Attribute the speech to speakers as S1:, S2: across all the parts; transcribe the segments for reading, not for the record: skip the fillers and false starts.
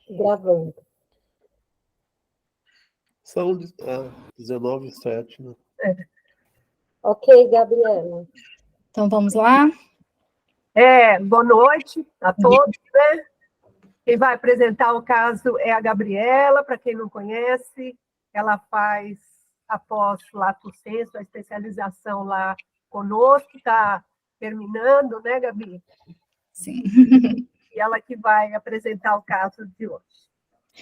S1: Gravando.
S2: São 19h07, né?
S1: Ok, Gabriela.
S3: Então, vamos lá?
S4: Boa noite a todos, né? Quem vai apresentar o caso é a Gabriela, para quem não conhece, ela faz, após Lato Sensu, a especialização lá conosco, está terminando, né, Gabi?
S3: Sim.
S4: E ela que vai apresentar o caso de hoje.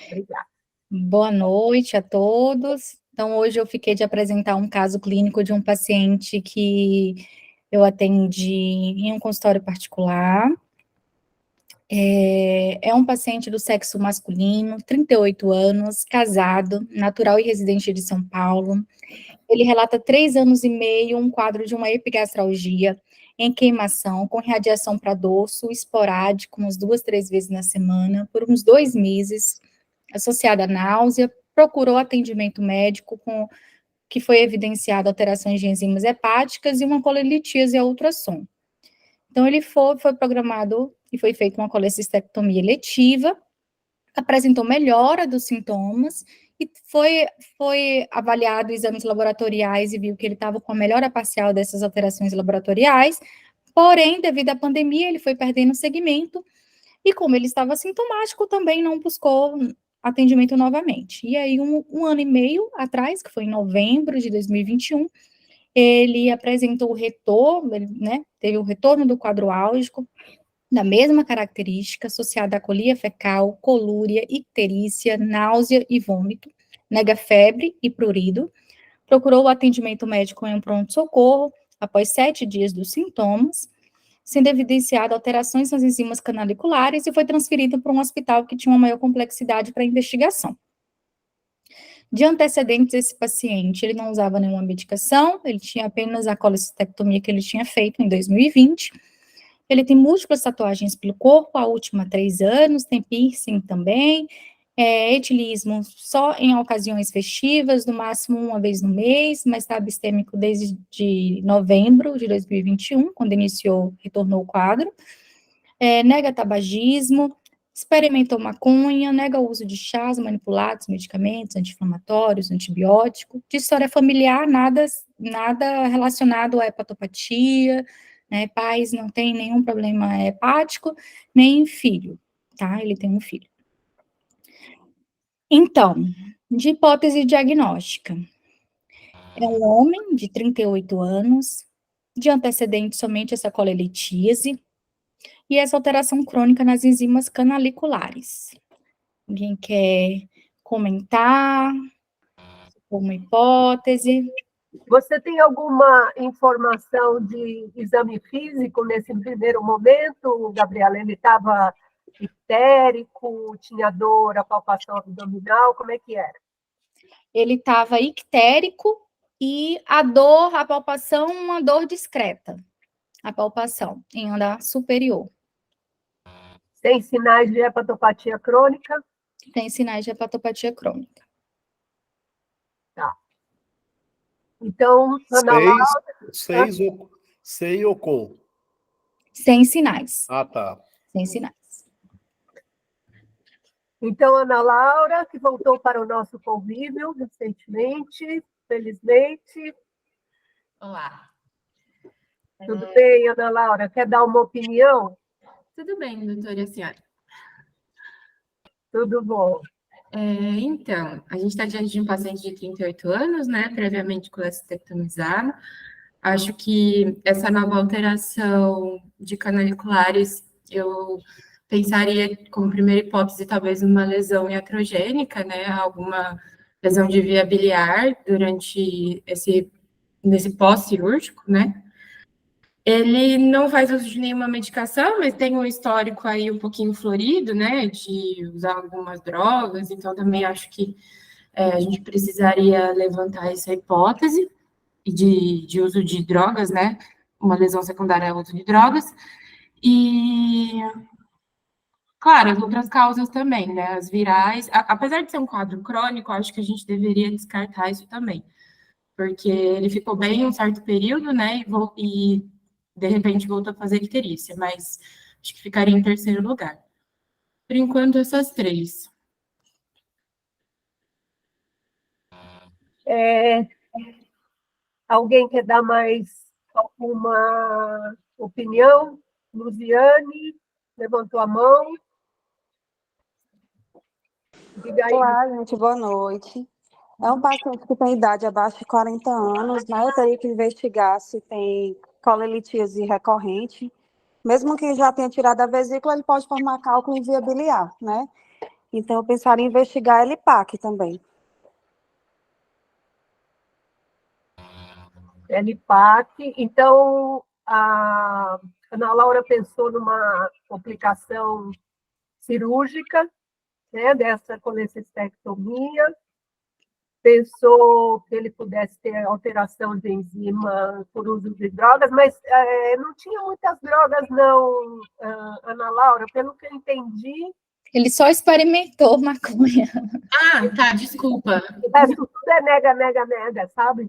S4: Obrigada.
S3: Boa noite a todos. Então, hoje eu fiquei de apresentar um caso clínico de um paciente que eu atendi em um consultório particular. É um paciente do sexo masculino, 38 anos, casado, natural e residente de São Paulo. Ele relata 3 anos e meio um quadro de uma epigastralgia em queimação, com radiação para dorso, esporádico, umas 2, 3 vezes na semana, por uns 2 meses, associada a náusea, procurou atendimento médico que foi evidenciado alterações de enzimas hepáticas e uma colelitíase a ultrassom. Então, ele foi programado e foi feita uma colecistectomia eletiva, apresentou melhora dos sintomas e foi avaliado exames laboratoriais e viu que ele estava com a melhora parcial dessas alterações laboratoriais, porém, devido à pandemia, ele foi perdendo segmento e como ele estava sintomático, também não buscou atendimento novamente. E aí, um ano e meio atrás, que foi em novembro de 2021, ele apresentou o retorno, né, teve o retorno do quadro álgico, da mesma característica, associada a colia fecal, colúria, icterícia, náusea e vômito, nega febre e prurido, procurou o atendimento médico em um pronto-socorro, após 7 dias dos sintomas, sendo evidenciado alterações nas enzimas canaliculares e foi transferido para um hospital que tinha uma maior complexidade para a investigação. De antecedentes, esse paciente, ele não usava nenhuma medicação, ele tinha apenas a colecistectomia que ele tinha feito em 2020, ele tem múltiplas tatuagens pelo corpo, a última há 3 anos, tem piercing também, etilismo só em ocasiões festivas, no máximo uma vez no mês, mas está abstêmico desde novembro de 2021, quando retornou o quadro, nega tabagismo, experimentou maconha, nega o uso de chás manipulados, medicamentos anti-inflamatórios, antibióticos, de história familiar, nada relacionado à hepatopatia, né, pais não tem nenhum problema hepático, nem filho, tá? Ele tem um filho. Então, de hipótese diagnóstica, é um homem de 38 anos, de antecedente somente essa colelitíase, e essa alteração crônica nas enzimas canaliculares. Alguém quer comentar como hipótese?
S4: Você tem alguma informação de exame físico nesse primeiro momento, Gabriela? Ele estava ictérico, tinha dor, a palpação abdominal, como é que era?
S3: Ele estava ictérico e a palpação, uma dor discreta. A palpação em andar superior.
S4: Tem sinais de hepatopatia crônica?
S3: Tem sinais de hepatopatia crônica.
S4: Tá. Então, Ana Laura...
S2: Sem ou com?
S3: Sem sinais.
S2: Ah, tá.
S3: Sem sinais.
S4: Então, Ana Laura, que voltou para o nosso convívio recentemente, felizmente.
S5: Olá.
S4: Tudo bem, Ana Laura? Quer dar uma opinião?
S5: Tudo bem, doutora e a senhora?
S4: Tudo bom.
S5: Então, a gente está diante de um paciente de 38 anos, né, previamente colecistectomizado. Acho que essa nova alteração de canaliculares, eu pensaria como primeira hipótese, talvez uma lesão iatrogênica, né, alguma lesão de via biliar nesse pós-cirúrgico, né. Ele não faz uso de nenhuma medicação, mas tem um histórico aí um pouquinho florido, né, de usar algumas drogas, então também acho que a gente precisaria levantar essa hipótese de uso de drogas, né, uma lesão secundária ao uso de drogas, e, claro, as outras causas também, né, as virais, apesar de ser um quadro crônico, acho que a gente deveria descartar isso também, porque ele ficou bem um certo período, né, e de repente voltou a fazer icterícia, mas acho que ficaria em terceiro lugar. Por enquanto, essas 3.
S4: Alguém quer dar mais alguma opinião? Luziane, levantou a mão. Diga aí.
S6: Olá, gente, boa noite. É um paciente que tem idade abaixo de 40 anos, né? Eu teria que investigar se tem colelitíase recorrente. Mesmo que já tenha tirado a vesícula, ele pode formar cálculo em via biliar, né? Então, eu pensaria em investigar a LPAC também.
S4: LPAC. Então, a Ana Laura pensou numa complicação cirúrgica, né, dessa colecistectomia, pensou que ele pudesse ter alteração de enzima por uso de drogas, mas não tinha muitas drogas, não, Ana Laura, pelo que eu entendi.
S3: Ele só experimentou maconha.
S5: Ah, tá, desculpa.
S4: O resto tudo é nega, sabe?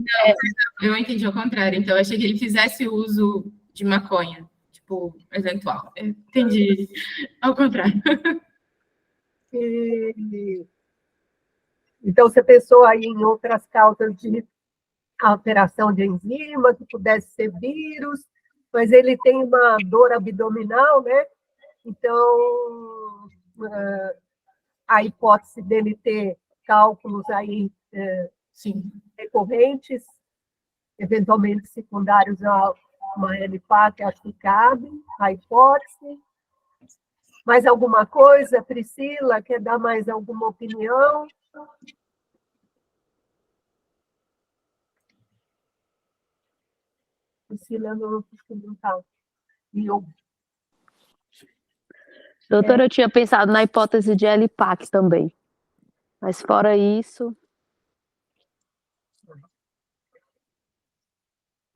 S5: Não, eu entendi ao contrário. Então, eu achei que ele fizesse uso de maconha, tipo, eventual. Eu entendi ao contrário.
S4: Então, você pensou aí em outras causas de alteração de enzima, que pudesse ser vírus, mas ele tem uma dor abdominal, né? Então, a hipótese dele ter cálculos aí
S5: Sim.
S4: recorrentes, eventualmente secundários a uma LPAC, acho que cabe a hipótese. Mais alguma coisa, Priscila? Quer dar mais alguma opinião? Priscila não está.
S7: Doutora, eu tinha pensado na hipótese de LPAC também. Mas fora isso...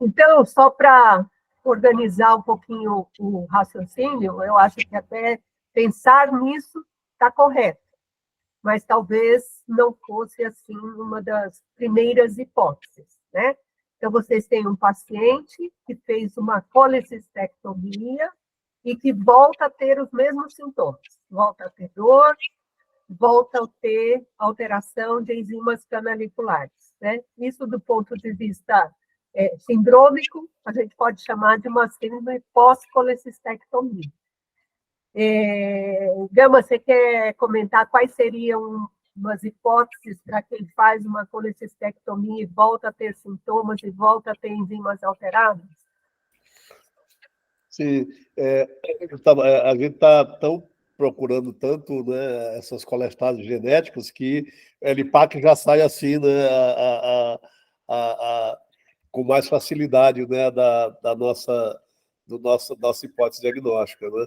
S4: Então, só para organizar um pouquinho o raciocínio, eu acho que até pensar nisso está correto, mas talvez não fosse assim uma das primeiras hipóteses, né? Então, vocês têm um paciente que fez uma colecistectomia e que volta a ter os mesmos sintomas, volta a ter dor, volta a ter alteração de enzimas canaliculares, né? Isso do ponto de vista sindrômico, a gente pode chamar de uma síndrome pós-colecistectomia. Gama, você quer comentar quais seriam umas hipóteses para quem faz uma colecistectomia e volta a ter sintomas e volta a ter enzimas alteradas?
S2: Sim, a gente está tão procurando tanto, né, essas colestases genéticas que LPAC já sai assim, né, com mais facilidade, né, da nossa hipótese diagnóstica, né?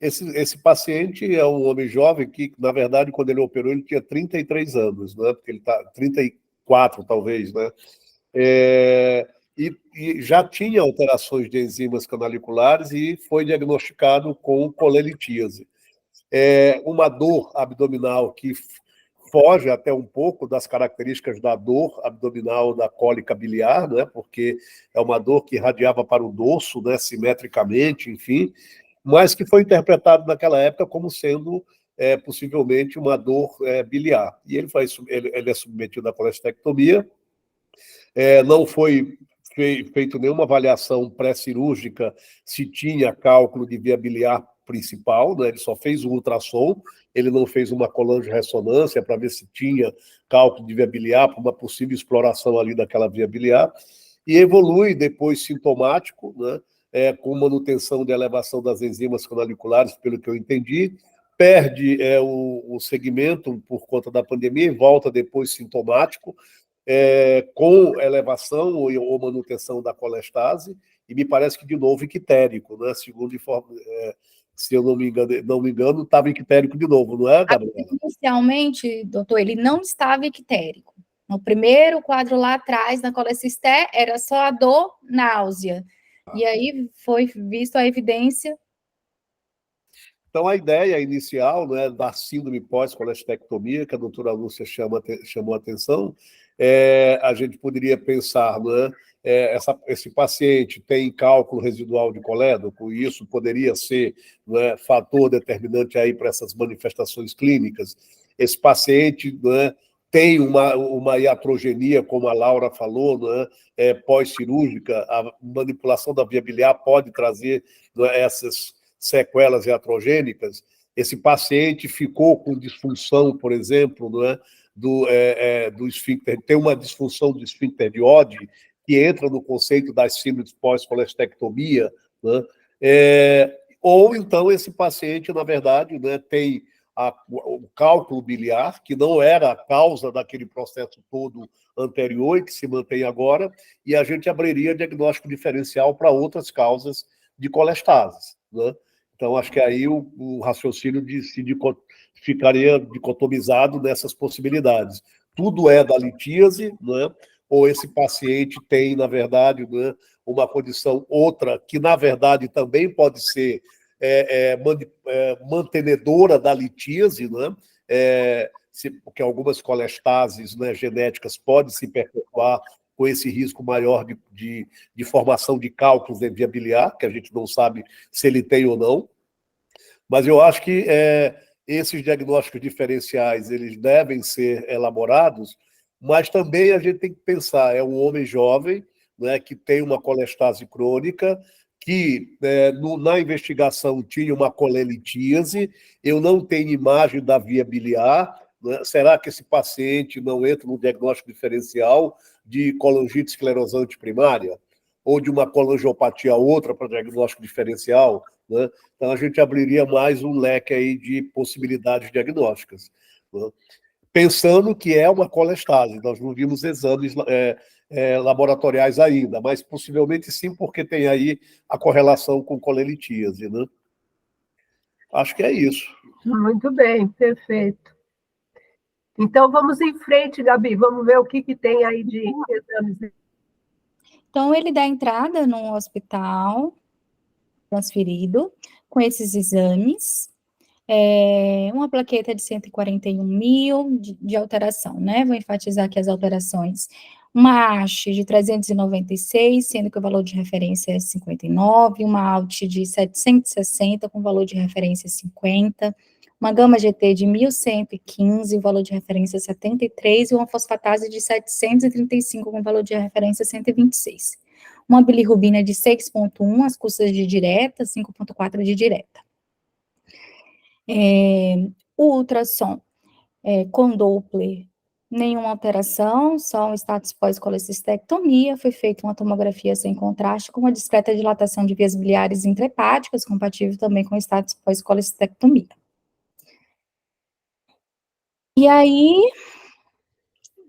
S2: Esse paciente é um homem jovem que, na verdade, quando ele operou, ele tinha 33 anos, né? Porque ele está 34, talvez, né? E já tinha alterações de enzimas canaliculares e foi diagnosticado com colelitíase. Uma dor abdominal que foge até um pouco das características da dor abdominal da cólica biliar, né? Porque é uma dor que irradiava para o dorso, né? Simetricamente, enfim, mas que foi interpretado naquela época como sendo possivelmente uma dor biliar. E ele é submetido à colestectomia. Não foi feito nenhuma avaliação pré-cirúrgica se tinha cálculo de via biliar principal, né? Ele só fez o ultrassom, ele não fez uma colangio-ressonância para ver se tinha cálculo de via biliar, para uma possível exploração ali daquela via biliar, e evolui depois sintomático, né? Com manutenção de elevação das enzimas canaliculares, pelo que eu entendi, perde o segmento por conta da pandemia e volta depois sintomático, com elevação ou manutenção da colestase, e me parece que, de novo, ictérico, né? Segundo se eu não me engano, estava ictérico de novo, não é, Gabriela?
S3: Inicialmente, doutor, ele não estava ictérico. No primeiro quadro lá atrás, na colecisté, era só a dor, náusea. E aí foi visto a evidência.
S2: Então, a ideia inicial, né, da síndrome pós-colestectomia, que a doutora Lúcia chamou a atenção, a gente poderia pensar, né, esse paciente tem cálculo residual de colédoco, e isso poderia ser, né, fator determinante aí para essas manifestações clínicas. Esse paciente, né, tem uma iatrogenia, como a Laura falou, né, pós-cirúrgica, a manipulação da via biliar pode trazer, né, essas sequelas iatrogênicas. Esse paciente ficou com disfunção, por exemplo, né, do esfíncter, tem uma disfunção do esfíncter de Oddi, que entra no conceito das síndromes pós-colestectomia, né? Ou então esse paciente, na verdade, né, tem o cálculo biliar, que não era a causa daquele processo todo anterior e que se mantém agora, e a gente abriria diagnóstico diferencial para outras causas de colestases, né? Então, acho que aí o raciocínio ficaria dicotomizado nessas possibilidades. Tudo é da litíase, né? Ou esse paciente tem, na verdade, né, uma condição outra, que, na verdade, também pode ser mantenedora da litíase, né? Porque algumas colestases, né, genéticas podem se perpetuar com esse risco maior de formação de cálculos de via biliar, que a gente não sabe se ele tem ou não. Mas eu acho que esses diagnósticos diferenciais eles devem ser elaborados, mas também a gente tem que pensar, é um homem jovem, né, que tem uma colestase crônica, que na investigação tinha uma colelitíase, eu não tenho imagem da via biliar, né? Será que esse paciente não entra no diagnóstico diferencial de colangite esclerosante primária? Ou de uma colangiopatia outra para diagnóstico diferencial, né? Então a gente abriria mais um leque aí de possibilidades diagnósticas, né? Pensando que é uma colestase, nós não vimos exames laboratoriais ainda, mas possivelmente sim, porque tem aí a correlação com colelitíase, né? Acho que é isso.
S4: Muito bem, perfeito. Então, vamos em frente, Gabi, vamos ver o que tem aí de exames.
S3: Então, ele dá entrada no hospital, transferido, com esses exames, uma plaqueta de 141 mil de alteração, né? Vou enfatizar aqui as alterações. Uma ASH de 396, sendo que o valor de referência é 59, uma ALT de 760, com valor de referência 50, uma gama GT de 1115, o valor de referência 73, e uma fosfatase de 735, com valor de referência 126. Uma bilirrubina de 6,1, as custas de direta, 5,4 de direta. O ultrassom com Doppler, nenhuma alteração, só um status pós-colecistectomia, foi feita uma tomografia sem contraste com uma discreta dilatação de vias biliares intrahepáticas, compatível também com o status pós-colecistectomia. E aí,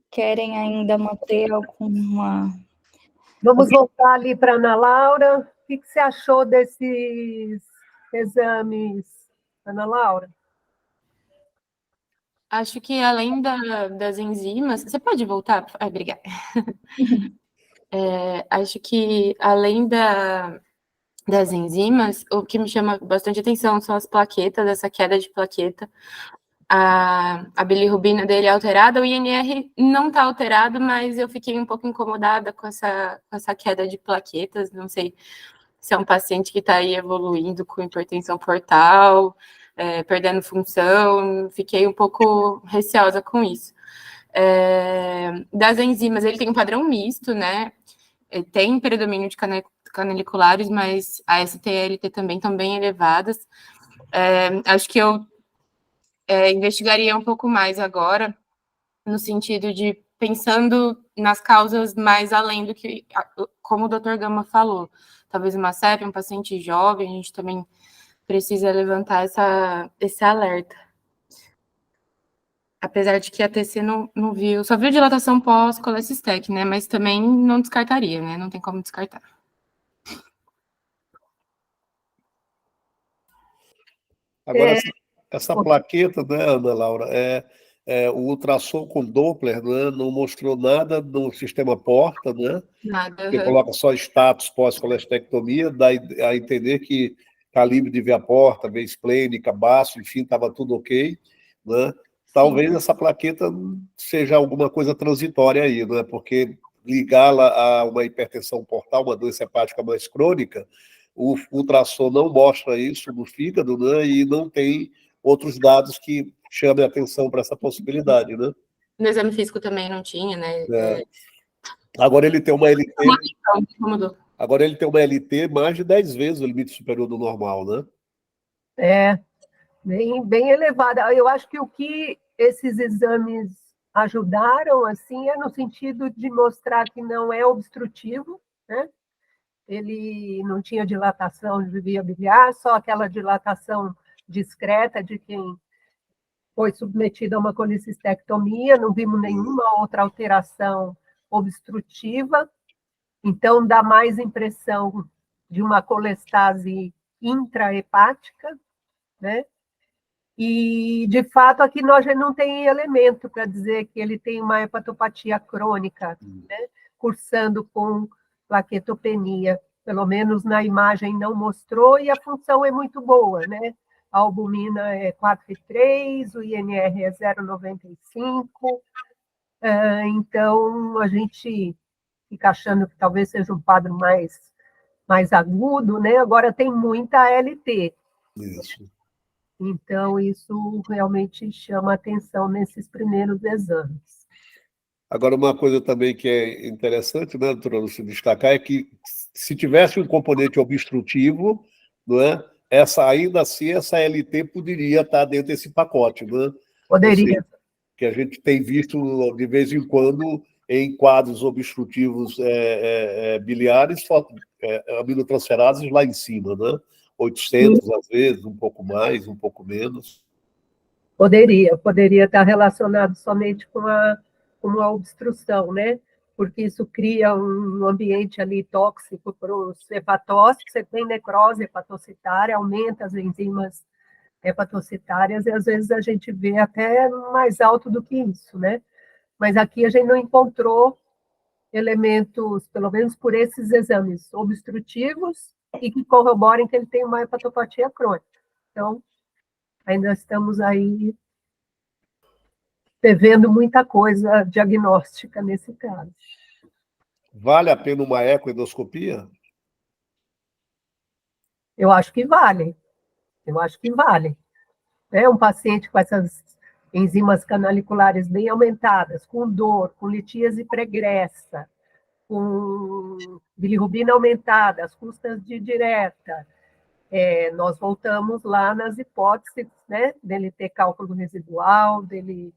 S3: querem ainda manter alguma...
S4: Vamos voltar ali para a Ana Laura. O que você achou desses exames, Ana Laura?
S5: Acho que além das enzimas... Você pode voltar? Obrigada. Acho que além das enzimas, o que me chama bastante atenção são as plaquetas, essa queda de plaqueta. A bilirrubina dele é alterada, o INR não está alterado, mas eu fiquei um pouco incomodada com essa queda de plaquetas. Não sei se é um paciente que está aí evoluindo com hipertensão portal, perdendo função, fiquei um pouco receosa com isso. Das enzimas, ele tem um padrão misto, né? Tem predomínio de canaliculares, mas a ST e a LT também estão bem elevadas. Acho que eu investigaria um pouco mais agora, no sentido de pensando nas causas mais além do que, como o Dr. Gama falou, talvez uma CEP, um paciente jovem, a gente também precisa levantar esse alerta. Apesar de que a TC não viu, só viu dilatação pós-colecistec, né? Mas também não descartaria, né? Não tem como descartar.
S2: Agora, essa plaqueta, né, Ana Laura, o ultrassom com Doppler, né, não mostrou nada no sistema porta, né?
S5: Nada.
S2: Você coloca só status pós-colestectomia, dá a entender que calibre de via porta, veia esplênica, baço, enfim, estava tudo ok, né? Talvez essa plaqueta seja alguma coisa transitória aí, né? Porque ligá-la a uma hipertensão portal, uma doença hepática mais crônica, o ultrassom não mostra isso no fígado, né? E não tem outros dados que chamem a atenção para essa possibilidade, né?
S5: No exame físico também não tinha, né?
S2: Agora ele tem uma LT.
S5: Mudou.
S2: Agora ele tem uma LT mais de 10 vezes o limite superior do normal, né?
S4: É, bem elevada. Eu acho que o que esses exames ajudaram, assim, é no sentido de mostrar que não é obstrutivo, né? Ele não tinha dilatação de via biliar, só aquela dilatação discreta de quem foi submetido a uma colicistectomia, não vimos nenhuma outra alteração obstrutiva, então dá mais impressão de uma colestase intrahepática, né? E, de fato, aqui nós já não tem elemento para dizer que ele tem uma hepatopatia crônica, né? Cursando com plaquetopenia. Pelo menos na imagem não mostrou, e a função é muito boa, né? A albumina é 4,3, o INR é 0,95. Então, a gente fica achando que talvez seja um quadro mais agudo, né? Agora tem muita LT.
S2: Isso.
S4: Então, isso realmente chama atenção nesses primeiros exames.
S2: Agora, uma coisa também que é interessante, né, doutora, se destacar, é que se tivesse um componente obstrutivo, não é? Ainda assim, essa LT poderia estar dentro desse pacote, né?
S4: Poderia.
S2: Que a gente tem visto de vez em quando em quadros obstrutivos biliares, aminotransferases lá em cima, né? 800 às vezes, um pouco mais, um pouco menos.
S4: Poderia estar relacionado somente com a obstrução, né? Porque isso cria um ambiente ali tóxico para os hepatócitos, você tem necrose hepatocitária, aumenta as enzimas hepatocitárias, e às vezes a gente vê até mais alto do que isso, né? Mas aqui a gente não encontrou elementos, pelo menos por esses exames obstrutivos, e que corroborem que ele tem uma hepatopatia crônica. Então, ainda estamos aí devendo muita coisa diagnóstica nesse caso.
S2: Vale a pena uma ecoendoscopia?
S4: Eu acho que vale. É um paciente com essas enzimas canaliculares bem aumentadas, com dor, com litíase pregressa, com bilirrubina aumentada, as custas de direta. Nós voltamos lá nas hipóteses, né, dele ter cálculo residual, dele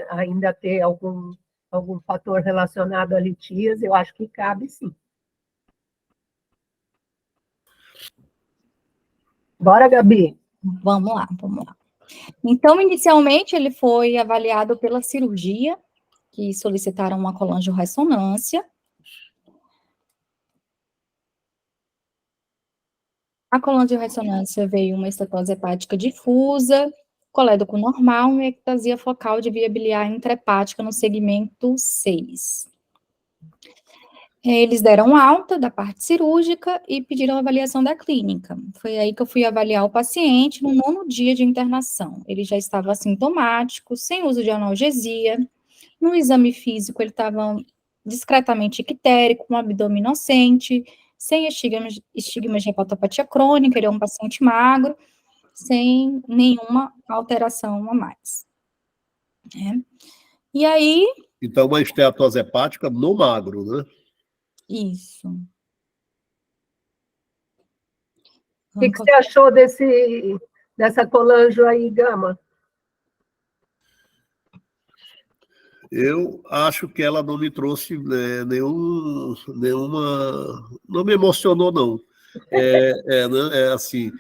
S4: ainda ter algum fator relacionado à litíase, eu acho que cabe sim. Bora, Gabi?
S3: Vamos lá, vamos lá. Então, inicialmente, ele foi avaliado pela cirurgia, que solicitaram uma colangiorressonância. A colangiorressonância veio uma estatose hepática difusa, colédoco normal e ectasia focal de via biliar intrahepática no segmento 6. Eles deram alta da parte cirúrgica e pediram a avaliação da clínica. Foi aí que eu fui avaliar o paciente no 9º dia de internação. Ele já estava assintomático, sem uso de analgesia. No exame físico, ele estava discretamente ictérico, com abdômen inocente, sem estigmas de hepatopatia crônica, ele é um paciente magro, sem nenhuma alteração a mais. E aí...
S2: Então, uma esteatose hepática no magro, né?
S3: Isso.
S4: O que você achou dessa colangio aí, Gama?
S2: Eu acho que ela não me trouxe nenhuma... Não me emocionou, não. Né, assim,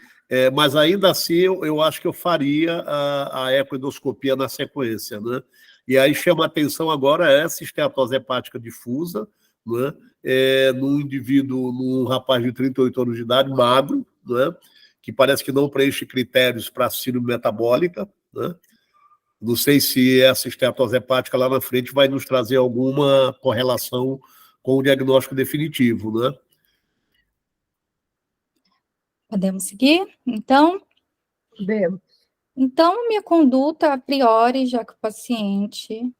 S2: mas ainda assim, eu acho que eu faria a ecoendoscopia na sequência, né? E aí chama a atenção agora essa esteatose hepática difusa, né? Num indivíduo, num rapaz de 38 anos de idade, magro, né? Que parece que não preenche critérios para síndrome metabólica, né? Não sei se essa esteatose hepática lá na frente vai nos trazer alguma correlação com o diagnóstico definitivo, né?
S3: Podemos seguir? Então?
S4: Podemos.
S3: Então, minha conduta, a priori, já que o paciente...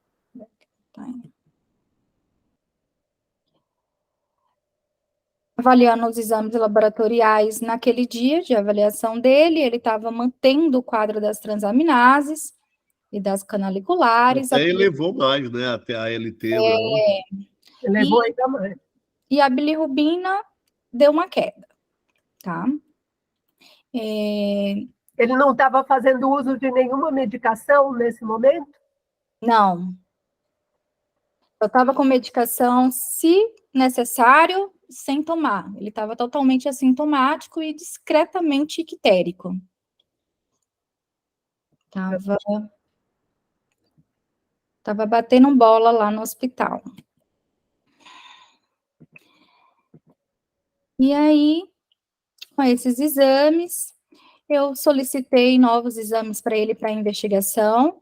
S3: Avaliando os exames laboratoriais naquele dia de avaliação dele, ele estava mantendo o quadro das transaminases, e das canaliculares.
S2: Até elevou mais, né? Até a LT, né?
S4: Elevou ainda mais.
S3: E a bilirrubina deu uma queda, tá?
S4: Ele não estava fazendo uso de nenhuma medicação nesse momento?
S3: Não. Eu estava com medicação, se necessário, sem tomar. Ele estava totalmente assintomático e discretamente ictérico. Tava batendo bola lá no hospital. E aí, com esses exames, eu solicitei novos exames para ele para investigação,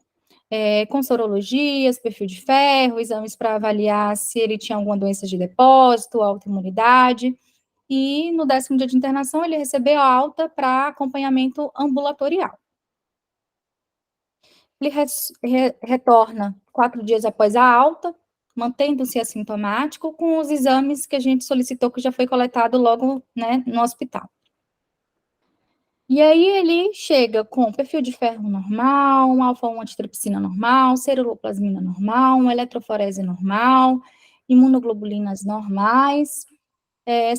S3: com sorologias, perfil de ferro, exames para avaliar se ele tinha alguma doença de depósito, autoimunidade. E no 10º dia de internação, ele recebeu alta para acompanhamento ambulatorial. Ele retorna 4 dias após a alta, mantendo-se assintomático, com os exames que a gente solicitou, que já foi coletado logo, né, no hospital. E aí ele chega com perfil de ferro normal, um alfa-1 antitripsina normal, ceruloplasmina normal, uma eletroforese normal, imunoglobulinas normais,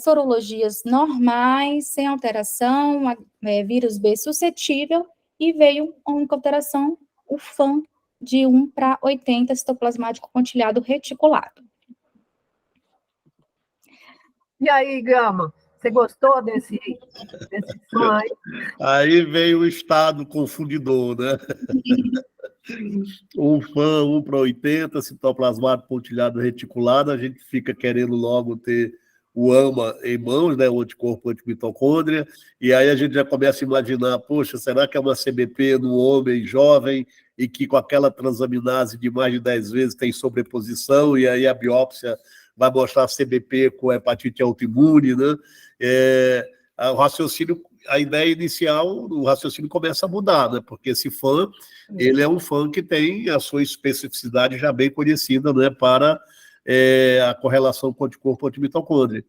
S3: sorologias normais, sem alteração, vírus B suscetível, e veio a única alteração, o FAM de 1/80, citoplasmático pontilhado reticulado.
S4: E aí, Gama, você gostou desse FAM aí?
S2: Aí veio o estado confundidor, né? Um FAM 1/80, citoplasmático pontilhado reticulado, a gente fica querendo logo ter o AMA em mãos, né, o anticorpo antimitocôndria, e aí a gente já começa a imaginar, poxa, será que é uma CBP no homem jovem e que com aquela transaminase de mais de 10 vezes tem sobreposição, e aí a biópsia vai mostrar a CBP com hepatite autoimune, né? O raciocínio, a ideia inicial, o raciocínio começa a mudar, né? Porque esse FAM, ele é um FAM que tem a sua especificidade já bem conhecida, né, para a correlação com o anticorpo antimitocôndria.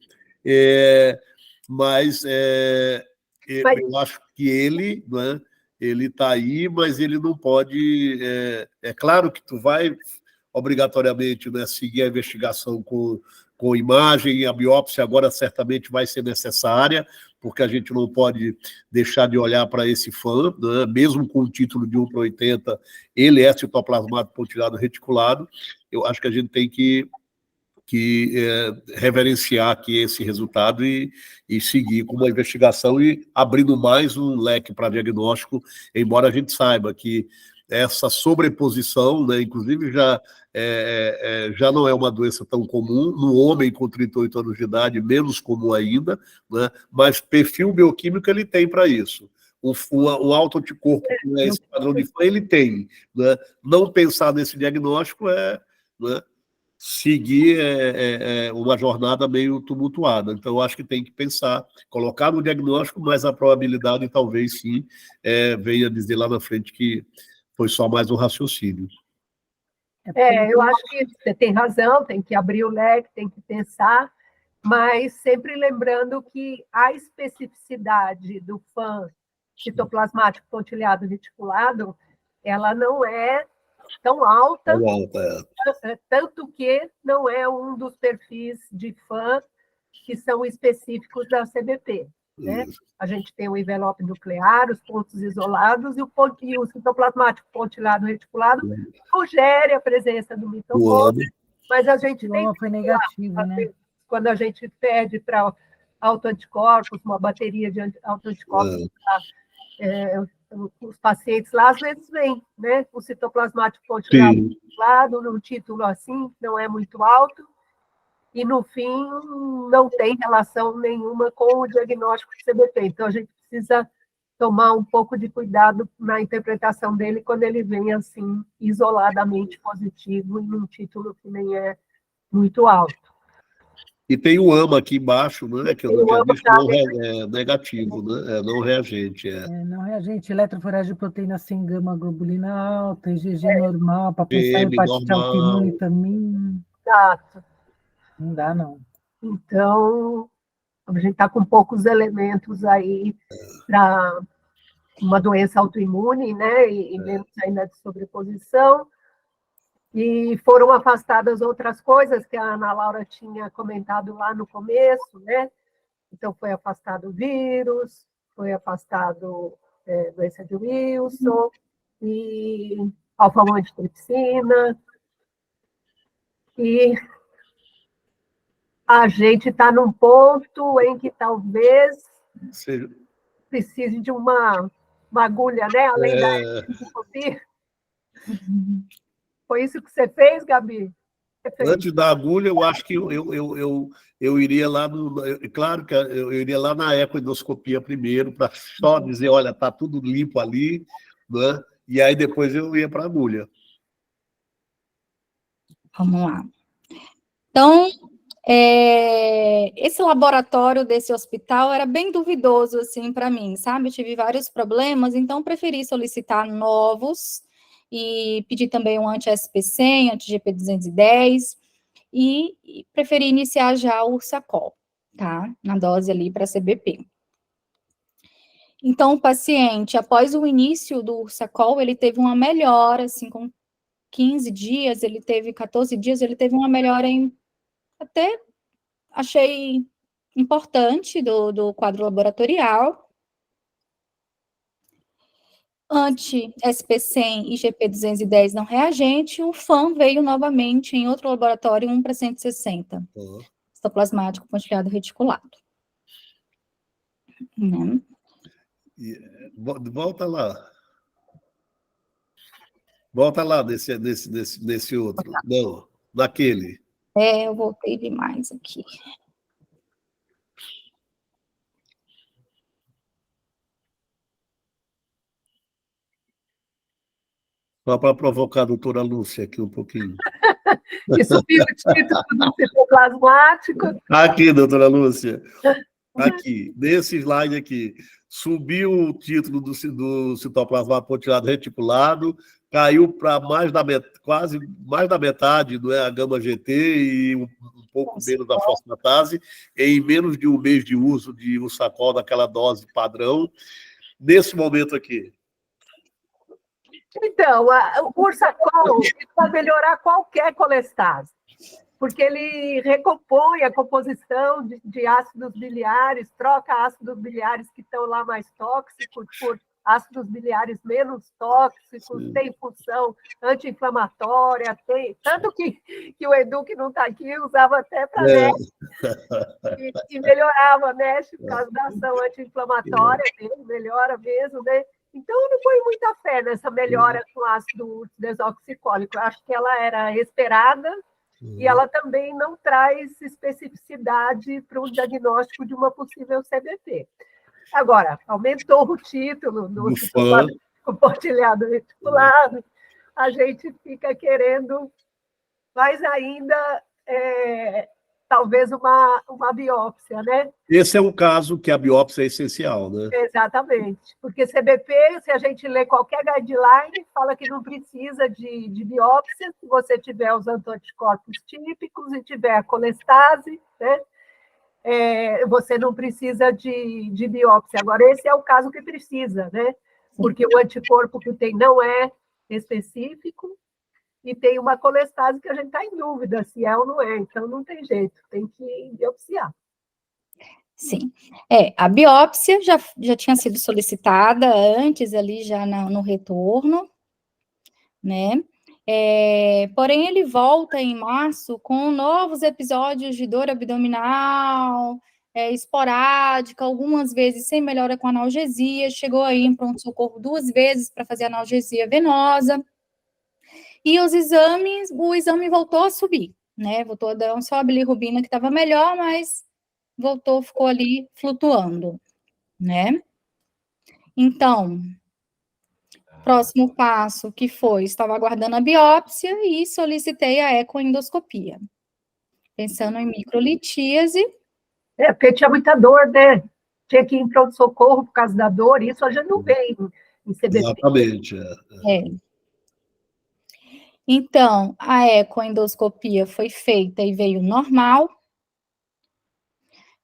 S2: Mas eu acho que ele, né, ele está aí, mas ele não pode... É claro que tu vai obrigatoriamente, né, seguir a investigação com imagem, e a biópsia agora certamente vai ser necessária, porque a gente não pode deixar de olhar para esse FAM, né? Mesmo com o título de 1/80, ele é citoplasmático pontilhado reticulado. Eu acho que a gente tem que reverenciar aqui esse resultado e seguir com uma investigação e abrindo mais um leque para diagnóstico, embora a gente saiba que essa sobreposição, né, inclusive já não é uma doença tão comum, no homem com 38 anos de idade, menos comum ainda, né, mas perfil bioquímico ele tem para isso. O alto anticorpo, né, esse padrão de FAM, ele tem. Né? Não pensar nesse diagnóstico né, seguir uma jornada meio tumultuada. Então, eu acho que tem que pensar, colocar no diagnóstico, mas a probabilidade talvez sim venha dizer lá na frente que foi só mais um raciocínio.
S4: Eu acho que você tem razão, tem que abrir o leque, tem que pensar, mas sempre lembrando que a especificidade do FAM citoplasmático pontilhado reticulado, ela não é tão alta, tanto que não é um dos perfis de FAM que são específicos da CBP. Né? A gente tem o envelope nuclear, os pontos isolados e o citoplasmático pontilado reticulado sugere a presença do mitocôndrio, mas a gente tem
S8: foi negativo, né?
S4: Quando a gente pede para autoanticorpos, uma bateria de autoanticorpos os pacientes lá, às vezes vem, né? O citoplasmático pontilado reticulado, no título assim, não é muito alto, e, no fim, não tem relação nenhuma com o diagnóstico de CBP. Então, a gente precisa tomar um pouco de cuidado na interpretação dele quando ele vem, assim, isoladamente positivo, em um título que nem é muito alto.
S2: E tem o AMA aqui embaixo, né, que eu não tinha visto, não negativo, né, não reagente.
S8: Não reagente, eletroforese de proteína sem gama-globulina alta, IgG normal, para pensar em hepatite autoimune também.
S4: Exato.
S8: Não dá, não.
S4: Então, a gente está com poucos elementos aí uma doença autoimune, né, e menos ainda de sobreposição, e foram afastadas outras coisas que a Ana Laura tinha comentado lá no começo, né, então foi afastado o vírus, foi afastado doença de Wilson, e alfa-1-antitrypsina, e a gente está num ponto em que talvez precise de uma agulha, né? Além da endoscopia. Foi isso que você fez, Gabi?
S2: Antes da agulha, eu acho que eu iria lá claro que eu iria lá na ecoendoscopia primeiro, para só dizer, olha, está tudo limpo ali, né? E aí depois eu ia para a agulha.
S3: Vamos lá. Então, esse laboratório desse hospital era bem duvidoso, assim, para mim, sabe? Eu tive vários problemas, então preferi solicitar novos e pedir também um anti-SPC, anti-GP210 e preferi iniciar já o Ursacol, tá? Na dose ali para CBP. Então, o paciente, após o início do Ursacol, ele teve uma melhora, assim, com 15 dias, 14 dias, ele teve uma melhora até achei importante do quadro laboratorial. Anti-SP100 e GP210 não reagente, o FAM veio novamente em outro laboratório, 1 para 160. Citoplasmático pontilhado reticulado. Né?
S2: Volta lá. Volta lá nesse outro. Não, naquele.
S3: Eu voltei demais aqui.
S2: Só para provocar a doutora Lúcia aqui um pouquinho.
S4: E subiu o título do citoplasmático.
S2: Aqui, doutora Lúcia. Aqui, nesse slide aqui. Subiu o título do citoplasmático pontilhado reticulado, caiu para quase mais da metade do gama-GT e um pouco menos da fosfatase, em menos de um mês de uso de Ursacol naquela dose padrão. Nesse momento aqui.
S4: Então, o Ursacol vai melhorar qualquer colestase, porque ele recompõe a composição de ácidos biliares, troca ácidos biliares que estão lá mais tóxicos por ácidos biliares menos tóxicos, tem função anti-inflamatória, tanto que o Edu, que não está aqui, usava até para e melhorava, mexe por causa da ação anti-inflamatória, melhora mesmo, né? Então, eu não ponho muita fé nessa melhora com ácido desoxicólico. Eu acho que ela era esperada e ela também não traz especificidade para o diagnóstico de uma possível CBP. Agora, aumentou o título do compartilhado reticulado, a gente fica querendo mais ainda, talvez uma biópsia, né?
S2: Esse é um caso que a biópsia é essencial, né?
S4: Exatamente, porque CBP, se a gente lê qualquer guideline, fala que não precisa de biópsia, se você tiver os anticorpos típicos e tiver a colestase, né? Você não precisa de biópsia. Agora, esse é o caso que precisa, né? Porque o anticorpo que tem não é específico e tem uma colestase que a gente está em dúvida se é ou não é, então não tem jeito, tem que biopsiar.
S3: Sim, a biópsia já tinha sido solicitada antes ali, já no retorno, né? Porém, ele volta em março com novos episódios de dor abdominal, esporádica, algumas vezes sem melhora com analgesia, chegou aí em pronto-socorro 2 vezes para fazer analgesia venosa, e o exame voltou a subir, né? Voltou a dar só a bilirrubina que estava melhor, mas voltou, ficou ali flutuando, né? Então, próximo passo que foi, estava aguardando a biópsia e solicitei a ecoendoscopia, pensando em microlitíase.
S4: Porque tinha muita dor, né? Tinha que ir em pronto-socorro por causa da dor, isso a gente não vê em CBP.
S2: Exatamente.
S3: Então, a ecoendoscopia foi feita e veio normal,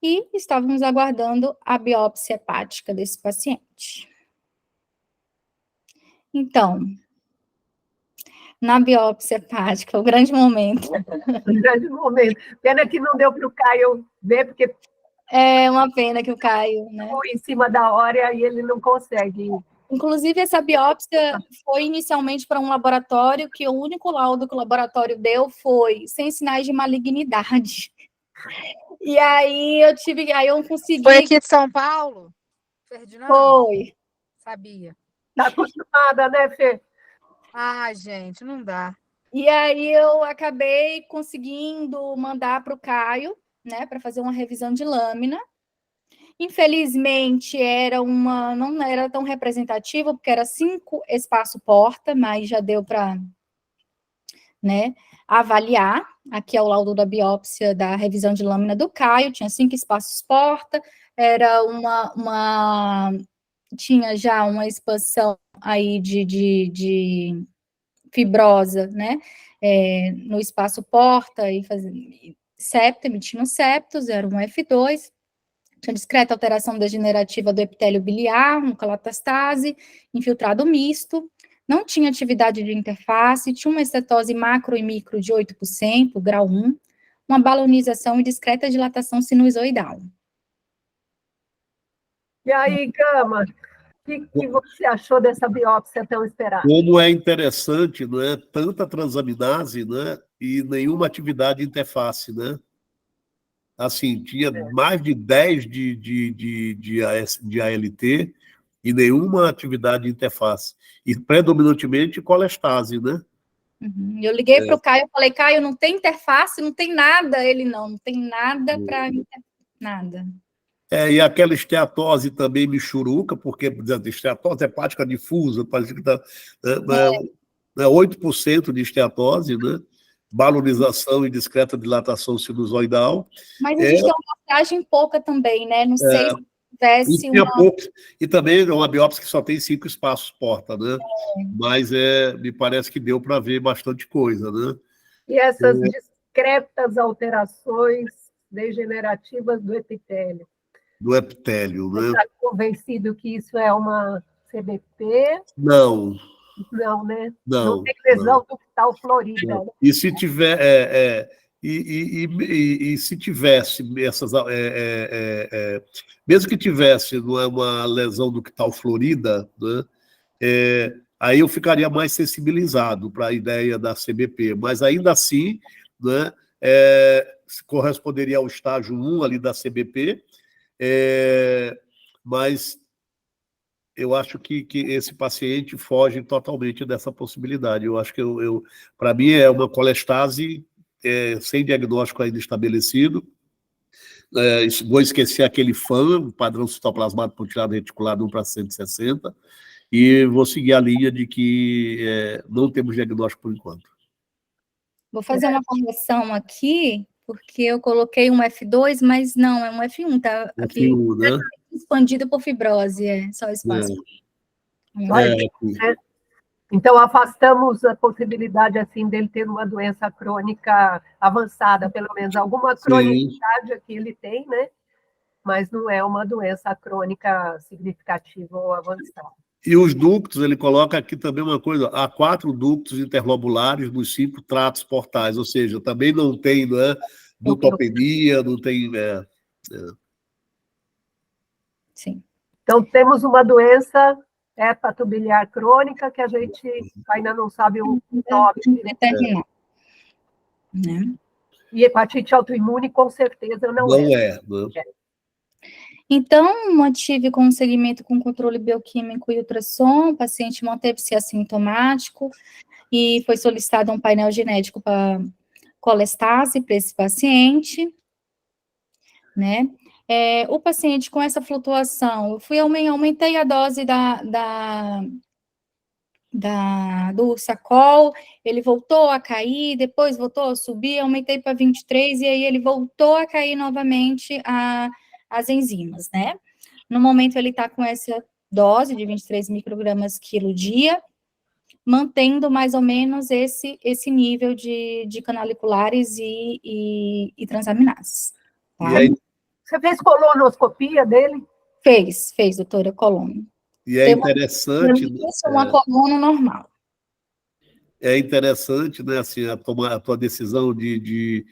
S3: e estávamos aguardando a biópsia hepática desse paciente. Então, na biópsia hepática, o grande momento.
S4: Um grande momento. Pena que não deu para o Caio ver, porque
S3: É uma pena que o Caio, né?
S4: ficou em cima da hora e ele não consegue.
S3: Inclusive, essa biópsia foi inicialmente para um laboratório, que o único laudo que o laboratório deu foi sem sinais de malignidade. E aí eu consegui.
S9: Foi aqui de São Paulo, Ferdinando?
S3: Foi.
S9: Sabia.
S4: Está acostumada, né, Fê?
S9: Ai, gente, não dá.
S3: E aí eu acabei conseguindo mandar para o Caio, né, para fazer uma revisão de lâmina. Infelizmente, não era tão representativo, porque era 5 espaço porta, mas já deu para, né, avaliar. Aqui é o laudo da biópsia da revisão de lâmina do Caio, tinha 5 espaços porta, era tinha já uma expansão aí de fibrosa, né, no espaço porta, e septo, emitindo septos, era um F2, tinha discreta alteração degenerativa do epitélio biliar, um calatastase, infiltrado misto, não tinha atividade de interface, tinha uma estetose macro e micro de 8%, grau 1, uma balonização e discreta dilatação sinusoidal.
S4: E aí, Gama, o que você achou dessa biópsia tão esperada?
S2: Como é interessante, não é? Tanta transaminase, né? E nenhuma atividade de interface, né? Assim, tinha mais de 10 de ALT e nenhuma atividade de interface. E predominantemente colestase, né?
S3: Uhum. Eu liguei para o Caio e falei, Caio, não tem interface, não tem nada. Ele, não tem nada para nada.
S2: E aquela esteatose também michuruca, porque a esteatose hepática difusa, parece que está 8% de esteatose, né? Balonização e discreta dilatação sinusoidal.
S3: Mas a gente tem uma amostragem pouca também, né? Não sei se tivesse
S2: E também é uma biópsia que só tem 5 espaços porta, né? Mas me parece que deu para ver bastante coisa, né?
S4: E essas discretas alterações degenerativas do epitélio?
S2: Do epitélio, né?
S4: Você está convencido que isso é uma CBP?
S2: Não.
S4: Não, né?
S2: Não
S4: tem lesão ductal florida. Né?
S2: E se tiver... E se tivesse essas... mesmo que tivesse uma lesão ductal florida, né? Aí eu ficaria mais sensibilizado para a ideia da CBP, mas ainda assim, né, corresponderia ao estágio 1 ali da CBP, mas eu acho que esse paciente foge totalmente dessa possibilidade. Eu acho que, para mim, é uma colestase sem diagnóstico ainda estabelecido. Vou esquecer aquele FAM, padrão citoplasmático por tirada reticular 1 para 160, e vou seguir a linha de que não temos diagnóstico por enquanto.
S3: Vou fazer uma correção aqui, porque eu coloquei um F2, mas não, é um F1, tá? Aqui,
S2: F1, né?
S3: Expandido por fibrose, só espaço.
S4: Então, afastamos a possibilidade, assim, dele ter uma doença crônica avançada, pelo menos alguma cronicidade aqui ele tem, né? Mas não é uma doença crônica significativa ou avançada.
S2: E os ductos, ele coloca aqui também uma coisa, há 4 ductos interlobulares nos 5 tratos portais, ou seja, também não tem, né, ductopenia, não tem...
S3: Sim.
S4: Então, temos uma doença hepatobiliar crônica que a gente ainda não sabe o nome.
S3: Determinar. Né?
S4: E hepatite autoimune, com certeza, não é.
S2: Não é.
S3: Então, mantive com segmento com controle bioquímico e ultrassom, o paciente manteve-se assintomático e foi solicitado um painel genético para colestase para esse paciente, né? O paciente com essa flutuação, aumentei a dose do Sacol, ele voltou a cair, depois voltou a subir, aumentei para 23, e aí ele voltou a cair novamente as enzimas, né? No momento ele está com essa dose de 23 microgramas quilo dia, mantendo mais ou menos esse nível de canaliculares e transaminases. Tá?
S4: Você fez colonoscopia dele?
S3: Fez, doutora, colono.
S2: E é interessante,
S3: uma coluna normal.
S2: É interessante, né, assim, a tua decisão de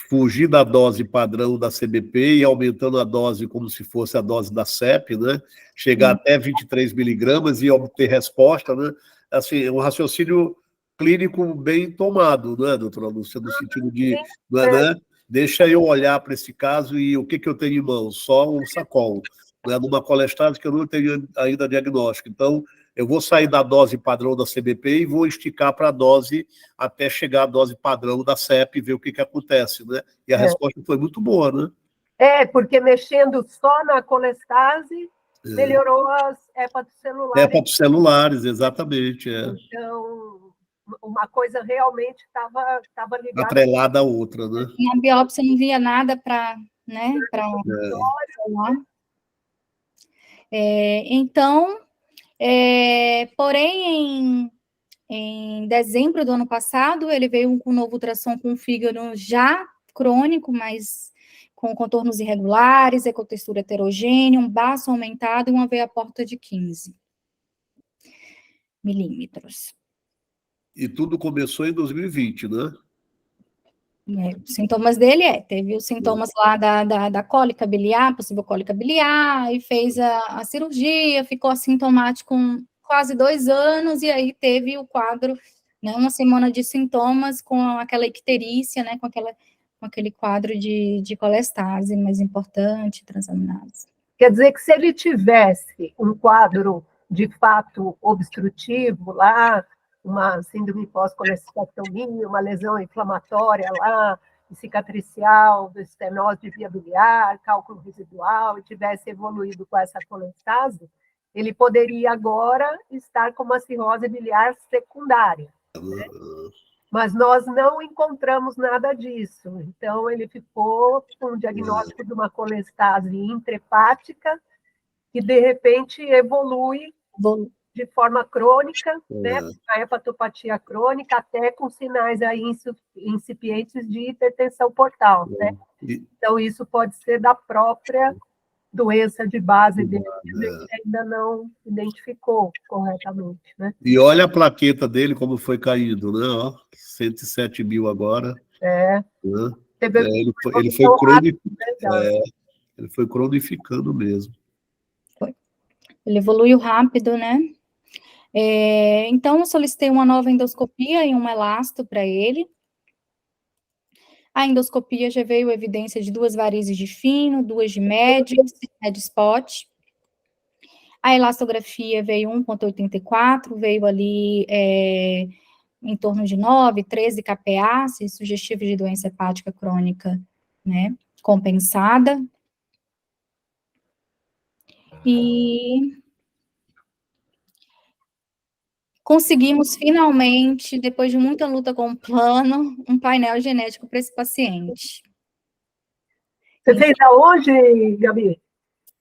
S2: fugir da dose padrão da CBP e aumentando a dose como se fosse a dose da CEP, né, chegar até 23 miligramas e obter resposta, né, assim, é um raciocínio clínico bem tomado, né, doutora Lúcia, no sentido de, né, deixa eu olhar para esse caso e o que eu tenho em mãos? Só um sacol, né, numa colestase que eu não tenho ainda diagnóstico. Então, eu vou sair da dose padrão da CBP e vou esticar para a dose até chegar à dose padrão da CEP e ver o que acontece, né? E a resposta foi muito boa, né?
S4: Porque mexendo só na colestase, melhorou as hepatocelulares.
S2: Hepatocelulares, exatamente.
S4: Então, uma coisa realmente estava ligada.
S2: Atrelada à outra, né?
S3: Na biópsia não via nada para, né, então, porém, em dezembro do ano passado, ele veio com um novo ultrassom com o fígado já crônico, mas com contornos irregulares, ecotextura heterogênea, um baço aumentado e uma veia porta de 15 milímetros.
S2: E tudo começou em 2020, né?
S3: Os sintomas dele teve os sintomas lá da cólica biliar, possível cólica biliar, e fez a cirurgia, ficou assintomático quase 2 anos, e aí teve o quadro, né, uma semana de sintomas com aquela icterícia, né, com aquele quadro de colestase mais importante, transaminase.
S4: Quer dizer que se ele tivesse um quadro de fato obstrutivo lá, uma síndrome pós-colecistectomia, uma lesão inflamatória lá, cicatricial, estenose de via biliar, cálculo residual, e tivesse evoluído com essa colestase, ele poderia agora estar com uma cirrose biliar secundária, né? Mas nós não encontramos nada disso. Então, ele ficou com o diagnóstico de uma colestase intrahepática, que, de repente, evolui de forma crônica, né, a hepatopatia crônica, até com sinais aí incipientes de hipertensão portal, né? Então, isso pode ser da própria doença de base dele, que ainda não identificou corretamente, né?
S2: E olha a plaqueta dele, como foi caindo, né? Ó, 107 mil agora.
S4: Né?
S2: Ele foi cronificando mesmo.
S3: Ele evoluiu rápido, né? Então, eu solicitei uma nova endoscopia e um elasto para ele. A endoscopia já veio evidência de 2 varizes de fino, 2 de médio, head spot. A elastografia veio 1,84, veio ali em torno de 9, 13 kPa, sugestivo de doença hepática crônica, né, compensada. E conseguimos, finalmente, depois de muita luta com o plano, um painel genético para esse paciente.
S4: Você fez aonde, Gabi?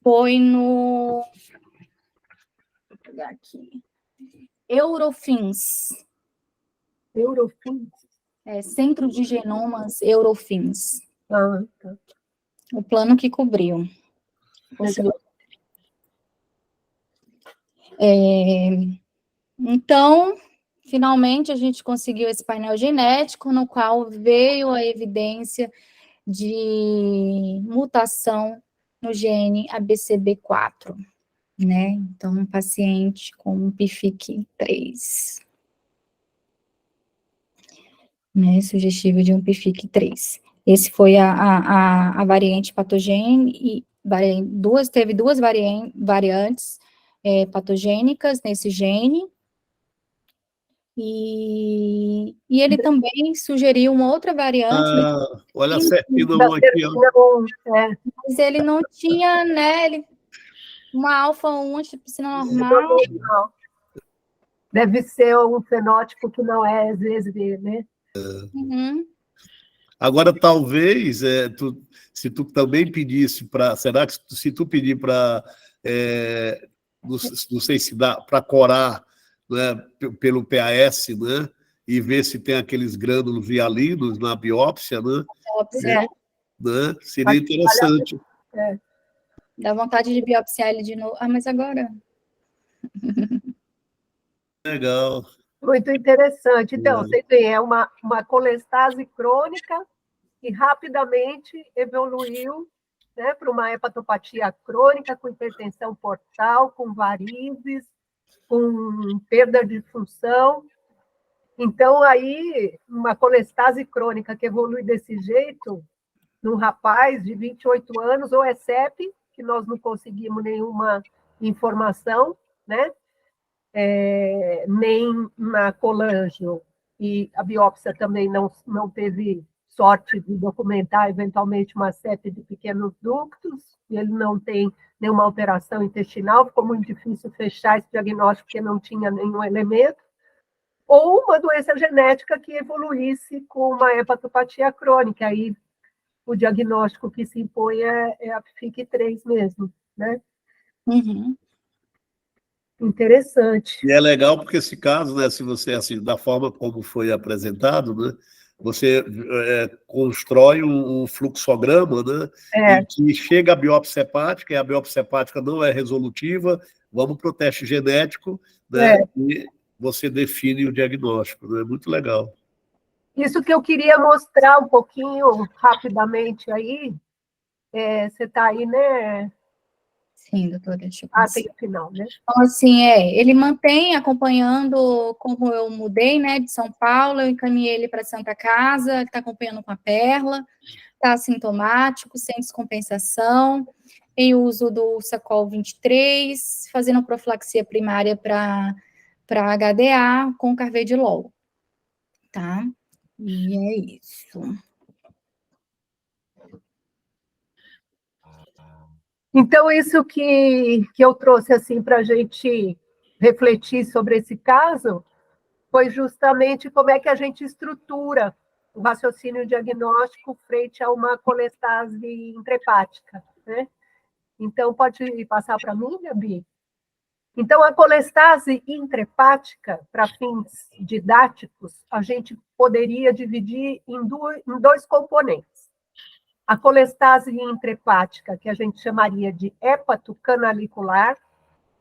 S3: Foi no... Vou pegar aqui. Eurofins.
S4: Eurofins?
S3: Centro de Genomas Eurofins.
S4: Ah, tá.
S3: O plano que cobriu. Então, finalmente, a gente conseguiu esse painel genético, no qual veio a evidência de mutação no gene ABCB4, né? Então, um paciente com um PIFIC3, né? Sugestivo de um PIFIC3. Esse foi a variante patogênica, e teve 2 variantes patogênicas nesse gene, e ele também sugeriu uma outra variante.
S2: Olha a serpina aqui, ó.
S3: Mas ele não tinha, né, uma alfa-1 antitripsina normal.
S4: Deve ser um fenótipo que não é, às vezes, né?
S2: Agora, talvez, se tu também pedisse para... Será que se tu pedir para... não sei se dá para corar, né, pelo PAS, né, e ver se tem aqueles grânulos hialinos na biópsia, né? Né? Seria interessante.
S3: Dá vontade de biopsiar ele de novo. Ah, mas agora...
S2: Legal.
S4: Muito interessante. Então, você tem uma colestase crônica que rapidamente evoluiu, né, para uma hepatopatia crônica com hipertensão portal, com varizes, com perda de função. Então, aí, uma colestase crônica que evolui desse jeito, num rapaz de 28 anos, ou é CEP, que nós não conseguimos nenhuma informação, né? Nem na colangio, e a biópsia também não teve sorte de documentar, eventualmente, uma CEP de pequenos ductos, e ele não tem nenhuma alteração intestinal, ficou muito difícil fechar esse diagnóstico porque não tinha nenhum elemento, ou uma doença genética que evoluísse com uma hepatopatia crônica, aí o diagnóstico que se impõe é a FIC3 mesmo, né?
S3: Uhum.
S4: Interessante.
S2: E é legal porque esse caso, né, se você, assim, da forma como foi apresentado, né, você constrói um fluxograma, né, em que chega a biópsia hepática, e a biópsia hepática não é resolutiva, vamos para o teste genético, né, e você define o diagnóstico, né? Muito legal.
S4: Isso que eu queria mostrar um pouquinho rapidamente aí. Você está aí, né?
S3: Sim, doutora, deixa eu
S4: Tem o final, né?
S3: Então, assim, ele mantém acompanhando, como eu mudei, né, de São Paulo, eu encaminhei ele para Santa Casa, está acompanhando com a Perla, está assintomático, sem descompensação, em uso do Sacol 23, fazendo profilaxia primária para HDA com carvedilol, tá? E é isso.
S4: Então, isso que eu trouxe assim, para a gente refletir sobre esse caso foi justamente como é que a gente estrutura o raciocínio diagnóstico frente a uma colestase intrahepática, né? Então, pode passar para mim, Gabi? Então, a colestase intrahepática, para fins didáticos, a gente poderia dividir em dois componentes. A colestase intrahepática, que a gente chamaria de hepatocanalicular,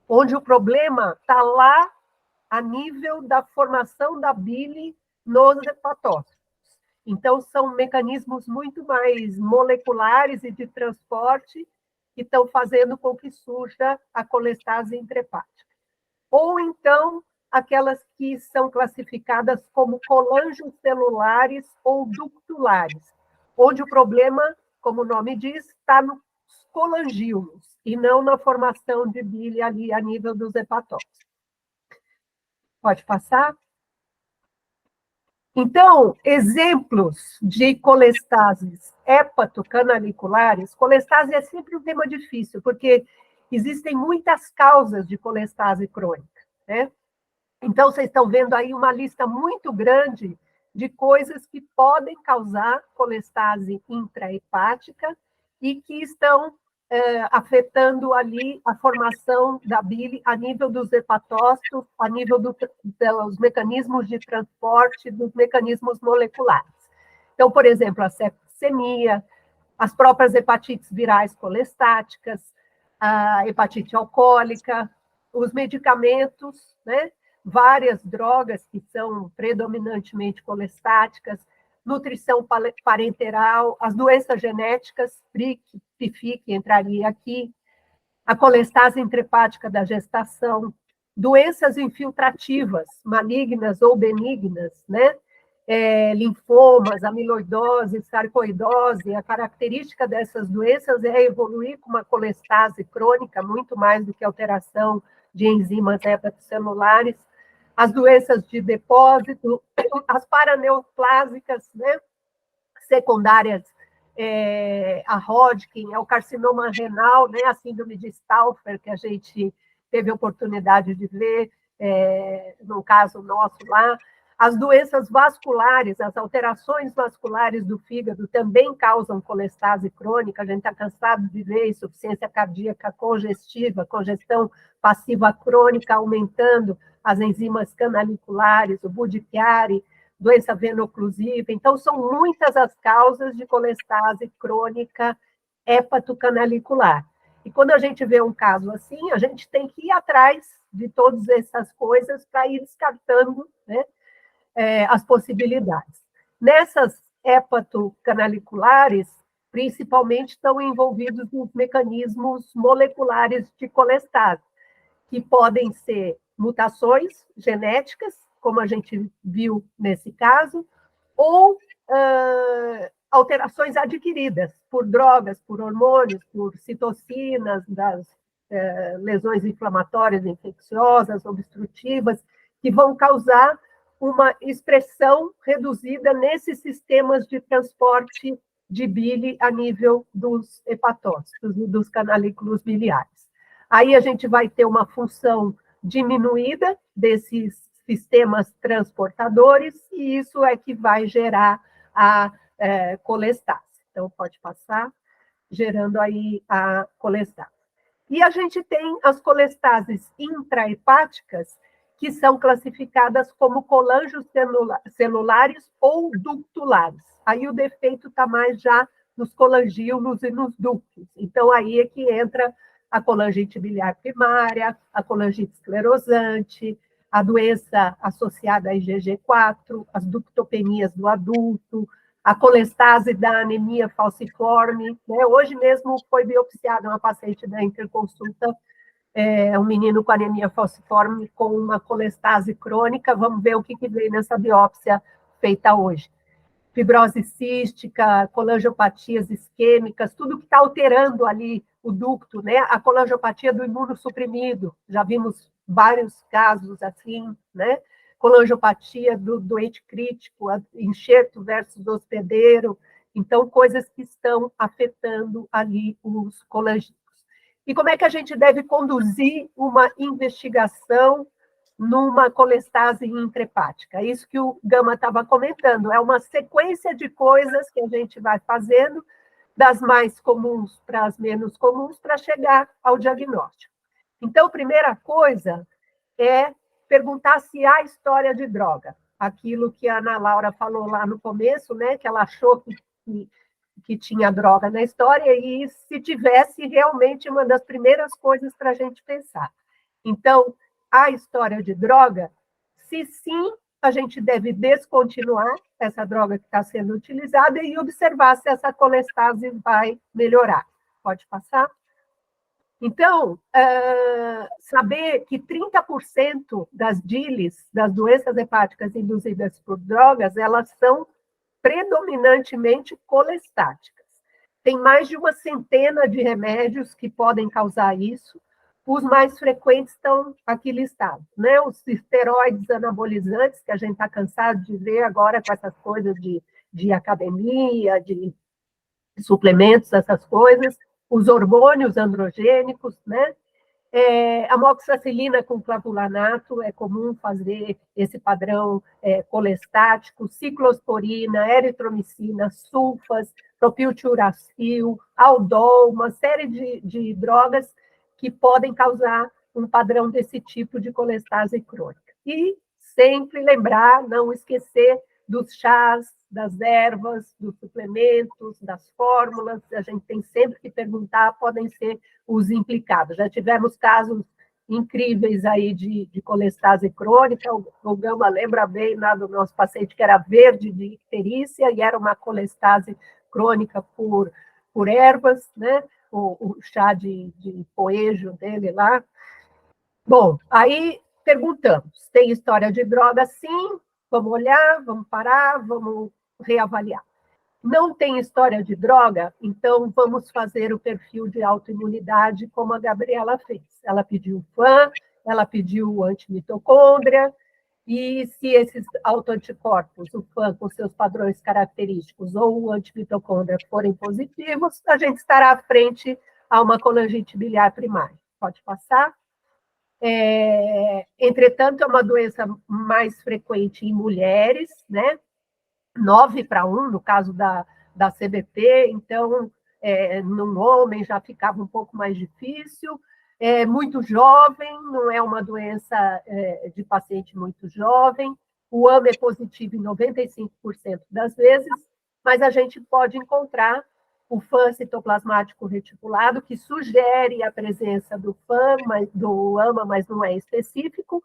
S4: onde o problema está lá a nível da formação da bile nos hepatócitos. Então, são mecanismos muito mais moleculares e de transporte que estão fazendo com que surja a colestase intrahepática. Ou, então, aquelas que são classificadas como colangiocelulares ou ductulares, onde o problema, como o nome diz, está nos colangiolos, e não na formação de bile ali a nível dos hepatócitos. Pode passar? Então, exemplos de colestases hepatocanaliculares, colestase é sempre um tema difícil, porque existem muitas causas de colestase crônica, né? Então, vocês estão vendo aí uma lista muito grande de coisas que podem causar colestase intrahepática e que estão afetando ali a formação da bile a nível dos hepatócitos, a nível dos mecanismos de transporte, dos mecanismos moleculares. Então, por exemplo, a septicemia, as próprias hepatites virais colestáticas, a hepatite alcoólica, os medicamentos, né? Várias drogas que são predominantemente colestáticas, nutrição parenteral, as doenças genéticas, PRIC, PIFIC entraria aqui, a colestase intrahepática da gestação, doenças infiltrativas, malignas ou benignas, né? Linfomas, amiloidose, sarcoidose, a característica dessas doenças é evoluir com uma colestase crônica, muito mais do que alteração de enzimas hepatocelulares, as doenças de depósito, as paraneoplásicas, né, secundárias a Hodgkin, o carcinoma renal, né, a síndrome de Stauffer, que a gente teve a oportunidade de ver no caso nosso lá, as doenças vasculares, as alterações vasculares do fígado também causam colestase crônica, a gente está cansado de ver insuficiência cardíaca congestiva, congestão passiva crônica aumentando, as enzimas canaliculares, o Budd-Chiari, doença veno-oclusiva. Então, são muitas as causas de colestase crônica hepatocanalicular. E quando a gente vê um caso assim, a gente tem que ir atrás de todas essas coisas para ir descartando, né, as possibilidades. Nessas hepatocanalicular, principalmente estão envolvidos os mecanismos moleculares de colestase, que podem ser mutações genéticas, como a gente viu nesse caso, ou alterações adquiridas por drogas, por hormônios, por citocinas, das lesões inflamatórias, infecciosas, obstrutivas, que vão causar uma expressão reduzida nesses sistemas de transporte de bile a nível dos hepatócitos e dos canalículos biliares. Aí a gente vai ter uma função diminuída desses sistemas transportadores, e isso é que vai gerar a colestase. Então, pode passar, gerando aí a colestase. E a gente tem as colestases intrahepáticas, que são classificadas como colangiocelulares ou ductulares. Aí o defeito está mais já nos colangíolos e nos ductos. Então, aí é que entra a colangite biliar primária, a colangite esclerosante, a doença associada a IgG4, as ductopenias do adulto, a colestase da anemia falciforme, né? Hoje mesmo foi biopsiada uma paciente da interconsulta, um menino com anemia falciforme com uma colestase crônica. Vamos ver o que veio nessa biópsia feita hoje. Fibrose cística, colangiopatias isquêmicas, tudo que está alterando ali o ducto, né? A colangiopatia do imunossuprimido, já vimos vários casos assim, né? Colangiopatia do doente crítico, enxerto versus hospedeiro, então coisas que estão afetando ali os colangíolos. E como é que a gente deve conduzir uma investigação numa colestase intrahepática? Isso que o Gama estava comentando, é uma sequência de coisas que a gente vai fazendo, das mais comuns para as menos comuns, para chegar ao diagnóstico. Então, a primeira coisa é perguntar se há história de droga. Aquilo que a Ana Laura falou lá no começo, né, que ela achou que tinha droga na história, e se tivesse, realmente, uma das primeiras coisas para a gente pensar. Então, a história de droga, se sim, a gente deve descontinuar essa droga que está sendo utilizada e observar se essa colestase vai melhorar. Pode passar? Então, saber que 30% das DILIs, das doenças hepáticas induzidas por drogas, elas são predominantemente colestáticas. Tem mais de uma centena de remédios que podem causar isso. Os mais frequentes estão aqui listados, né? Os esteroides anabolizantes, que a gente está cansado de ver agora com essas coisas de academia, de suplementos, essas coisas. Os hormônios androgênicos, né? Amoxicilina com clavulanato, é comum fazer esse padrão colestático, ciclosporina, eritromicina, sulfas, propiltiuracil, aldol, uma série de drogas que podem causar um padrão desse tipo de colestase crônica. E sempre lembrar, não esquecer dos chás, das ervas, dos suplementos, das fórmulas, a gente tem sempre que perguntar, podem ser os implicados. Já tivemos casos incríveis aí de colestase crônica, o Gama lembra bem lá do nosso paciente que era verde de icterícia e era uma colestase crônica por ervas, né? O chá de poejo dele lá. Bom, aí perguntamos, tem história de droga? Sim, vamos olhar, vamos parar, vamos reavaliar. Não tem história de droga? Então vamos fazer o perfil de autoimunidade como a Gabriela fez. Ela pediu FAM, ela pediu antimitocôndria, e se esses autoanticorpos, o FAM com seus padrões característicos ou o antimitocôndria forem positivos, a gente estará à frente a uma colangite biliar primária. Pode passar? Entretanto, é uma doença mais frequente em mulheres, né? 9:1, no caso da CBP, então, num homem já ficava um pouco mais difícil. Muito jovem, não é uma doença de paciente muito jovem. O AMA é positivo em 95% das vezes, mas a gente pode encontrar o FAM citoplasmático reticulado, que sugere a presença do FAM, do AMA, mas não é específico,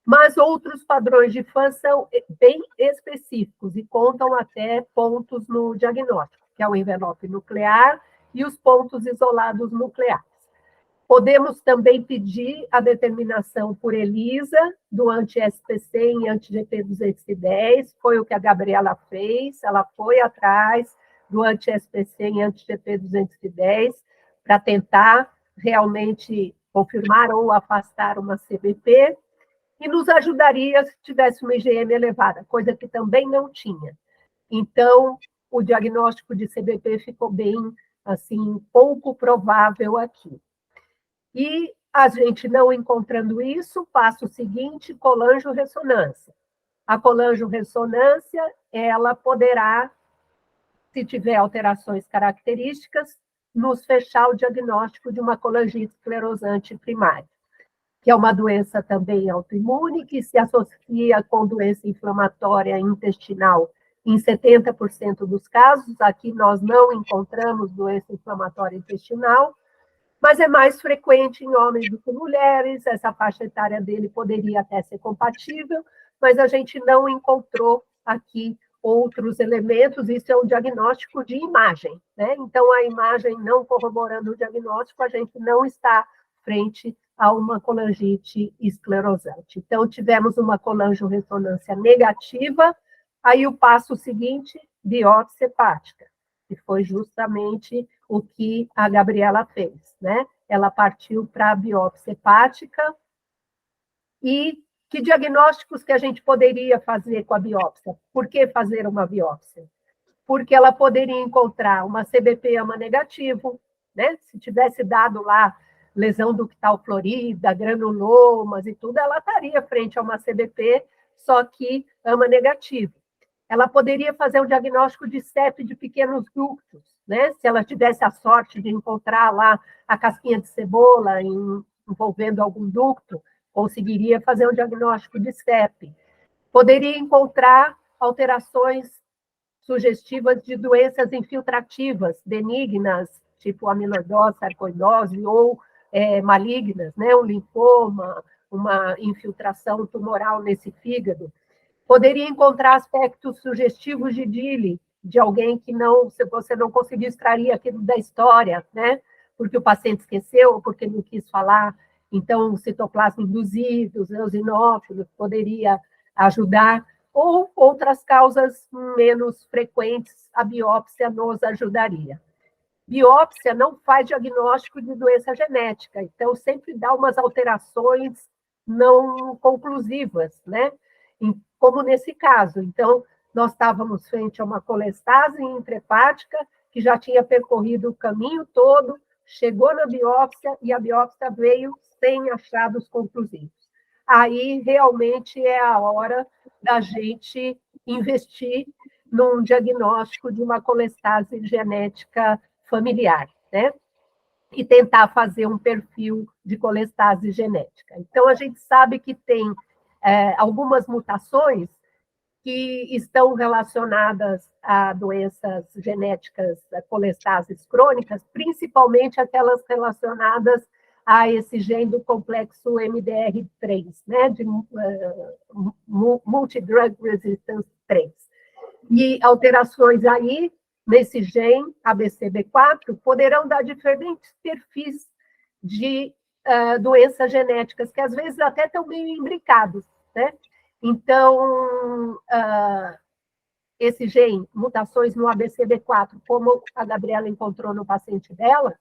S4: mas outros padrões de FAM são bem específicos e contam até pontos no diagnóstico, que é o envelope nuclear e os pontos isolados nucleares. Podemos também pedir a determinação por ELISA do anti-SPC em anti-GP210, foi o que a Gabriela fez, ela foi atrás do anti-SPC em anti-GP210 para tentar realmente confirmar ou afastar uma CBP, e nos ajudaria se tivesse uma IgM elevada, coisa que também não tinha. Então, o diagnóstico de CBP ficou bem, assim, pouco provável aqui. E a gente não encontrando isso, passa o seguinte, colangio-ressonância. A colangio-ressonância, ela poderá, se tiver alterações características, nos fechar o diagnóstico de uma colangite esclerosante primária, que é uma doença também autoimune, que se associa com doença inflamatória intestinal em 70% dos casos. Aqui nós não encontramos doença inflamatória intestinal, mas é mais frequente em homens do que mulheres, essa faixa etária dele poderia até ser compatível, mas a gente não encontrou aqui outros elementos, isso é um diagnóstico de imagem, né? Então, a imagem não corroborando o diagnóstico, a gente não está frente a uma colangite esclerosante. Então, tivemos uma colangio-ressonância negativa, aí o passo seguinte, biópsia hepática, que foi justamente o que a Gabriela fez, né? Ela partiu para a biópsia hepática. E que diagnósticos que a gente poderia fazer com a biópsia? Por que fazer uma biópsia? Porque ela poderia encontrar uma CBP AMA negativo, né? Se tivesse dado lá lesão ductal florida, granulomas e tudo, ela estaria frente a uma CBP, só que AMA negativo. Ela poderia fazer um diagnóstico de CEP de pequenos ductos, né? Se ela tivesse a sorte de encontrar lá a casquinha de cebola envolvendo algum ducto, conseguiria fazer um diagnóstico de CEP. Poderia encontrar alterações sugestivas de doenças infiltrativas, benignas, tipo amiloidose, sarcoidose, ou malignas, né? Um linfoma, uma infiltração tumoral nesse fígado. Poderia encontrar aspectos sugestivos de DILI, de alguém que não, se você não conseguiu extrair aquilo da história, né? Porque o paciente esqueceu ou porque não quis falar. Então, o citoplasma induzido, os eosinófilos, poderia ajudar, ou outras causas menos frequentes, a biópsia nos ajudaria. Biópsia não faz diagnóstico de doença genética, então sempre dá umas alterações não conclusivas, né? Como nesse caso. Então, nós estávamos frente a uma colestase intrahepática que já tinha percorrido o caminho todo, chegou na biópsia e a biópsia veio sem achados conclusivos. Aí, realmente, é a hora da gente investir num diagnóstico de uma colestase genética familiar, né? E tentar fazer um perfil de colestase genética. Então, a gente sabe que tem algumas mutações que estão relacionadas a doenças genéticas, a colestases crônicas, principalmente aquelas relacionadas a esse gene do complexo MDR3, né, de Multidrug Resistance 3. E alterações aí, nesse gene, ABCB4, poderão dar diferentes perfis de doenças genéticas, que às vezes até estão meio imbricados, né? Então, esse gene, mutações no ABCB4, como a Gabriela encontrou no paciente dela,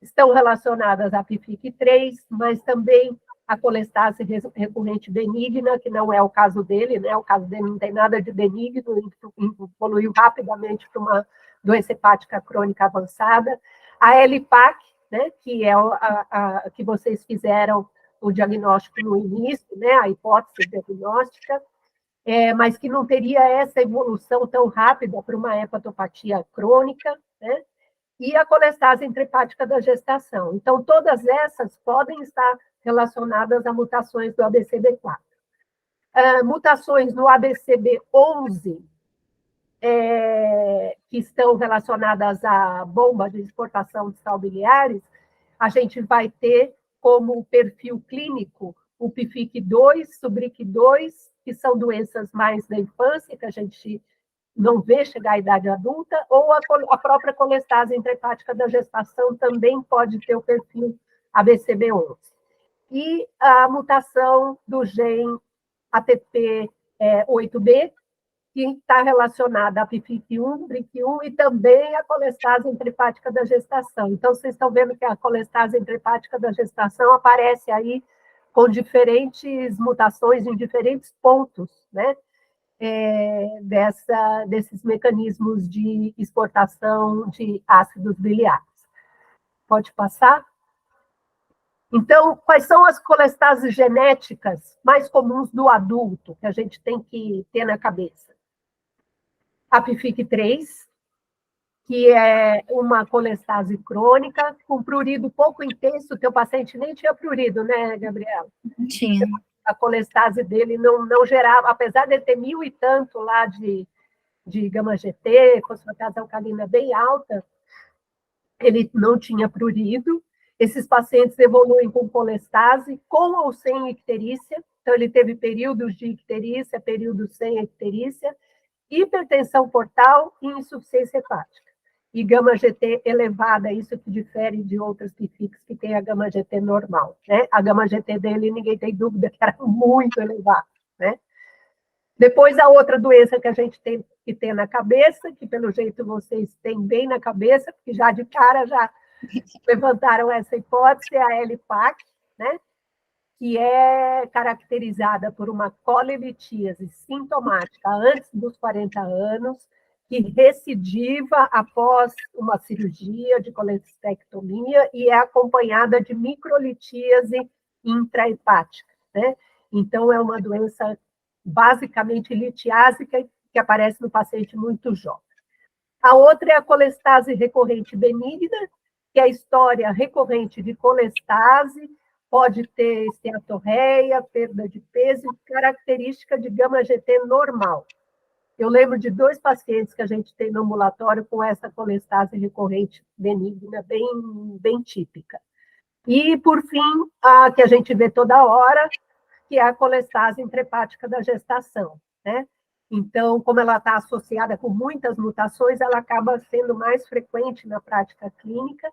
S4: estão relacionadas à PIFIC3, mas também a colestase recorrente benigna, que não é o caso dele, né? O caso dele não tem nada de benigno, evoluiu rapidamente para uma doença hepática crônica avançada. A LPAC, né? Que é a que vocês fizeram o diagnóstico no início, né? A hipótese diagnóstica, mas que não teria essa evolução tão rápida para uma hepatopatia crônica, né? E a colestase intrahepática da gestação. Então, todas essas podem estar relacionadas a mutações do ABCB4. Mutações no ABCB11 que estão relacionadas à bomba de exportação de sal biliares, a gente vai ter como perfil clínico o PFIC2, Subric2, que são doenças mais da infância, que a gente não vê chegar à idade adulta, ou a própria colestase intrahepática da gestação também pode ter o perfil ABCB11. E a mutação do gene ATP8B, que está relacionada à PFIC1, BRIC1 e também a colestase intrahepática da gestação. Então, vocês estão vendo que a colestase intrahepática da gestação aparece aí com diferentes mutações em diferentes pontos, né? Desses mecanismos de exportação de ácidos biliares. Pode passar? Então, quais são as colestases genéticas mais comuns do adulto, que a gente tem que ter na cabeça? A PFIC3, que é uma colestase crônica, com prurido pouco intenso. O teu paciente nem tinha prurido, né, Gabriela?
S3: Tinha.
S4: A colestase dele não gerava, apesar de ter 1000 e tanto lá de gama-GT, fosfatase alcalina bem alta, ele não tinha prurido. Esses pacientes evoluem com colestase, com ou sem icterícia, então ele teve períodos de icterícia, períodos sem icterícia, hipertensão portal e insuficiência hepática. E gama-GT elevada, isso que difere de outras PFICs que tem a gama-GT normal, né? A gama-GT dele, ninguém tem dúvida que era muito elevada, né? Depois, a outra doença que a gente tem que ter na cabeça, que pelo jeito vocês têm bem na cabeça, porque já de cara já levantaram essa hipótese, é a LPAC, né? Que é caracterizada por uma colelitíase sintomática antes dos 40 anos, que recidiva após uma cirurgia de colestectomia e é acompanhada de microlitíase intrahepática, né? Então, é uma doença basicamente litiásica que aparece no paciente muito jovem. A outra é a colestase recorrente benigna, que é a história recorrente de colestase, pode ter esteatorreia, perda de peso e característica de gama-GT normal. Eu lembro de 2 pacientes que a gente tem no ambulatório com essa colestase recorrente benigna, bem típica. E, por fim, a que a gente vê toda hora, que é a colestase intrahepática da gestação, né? Então, como ela está associada com muitas mutações, ela acaba sendo mais frequente na prática clínica,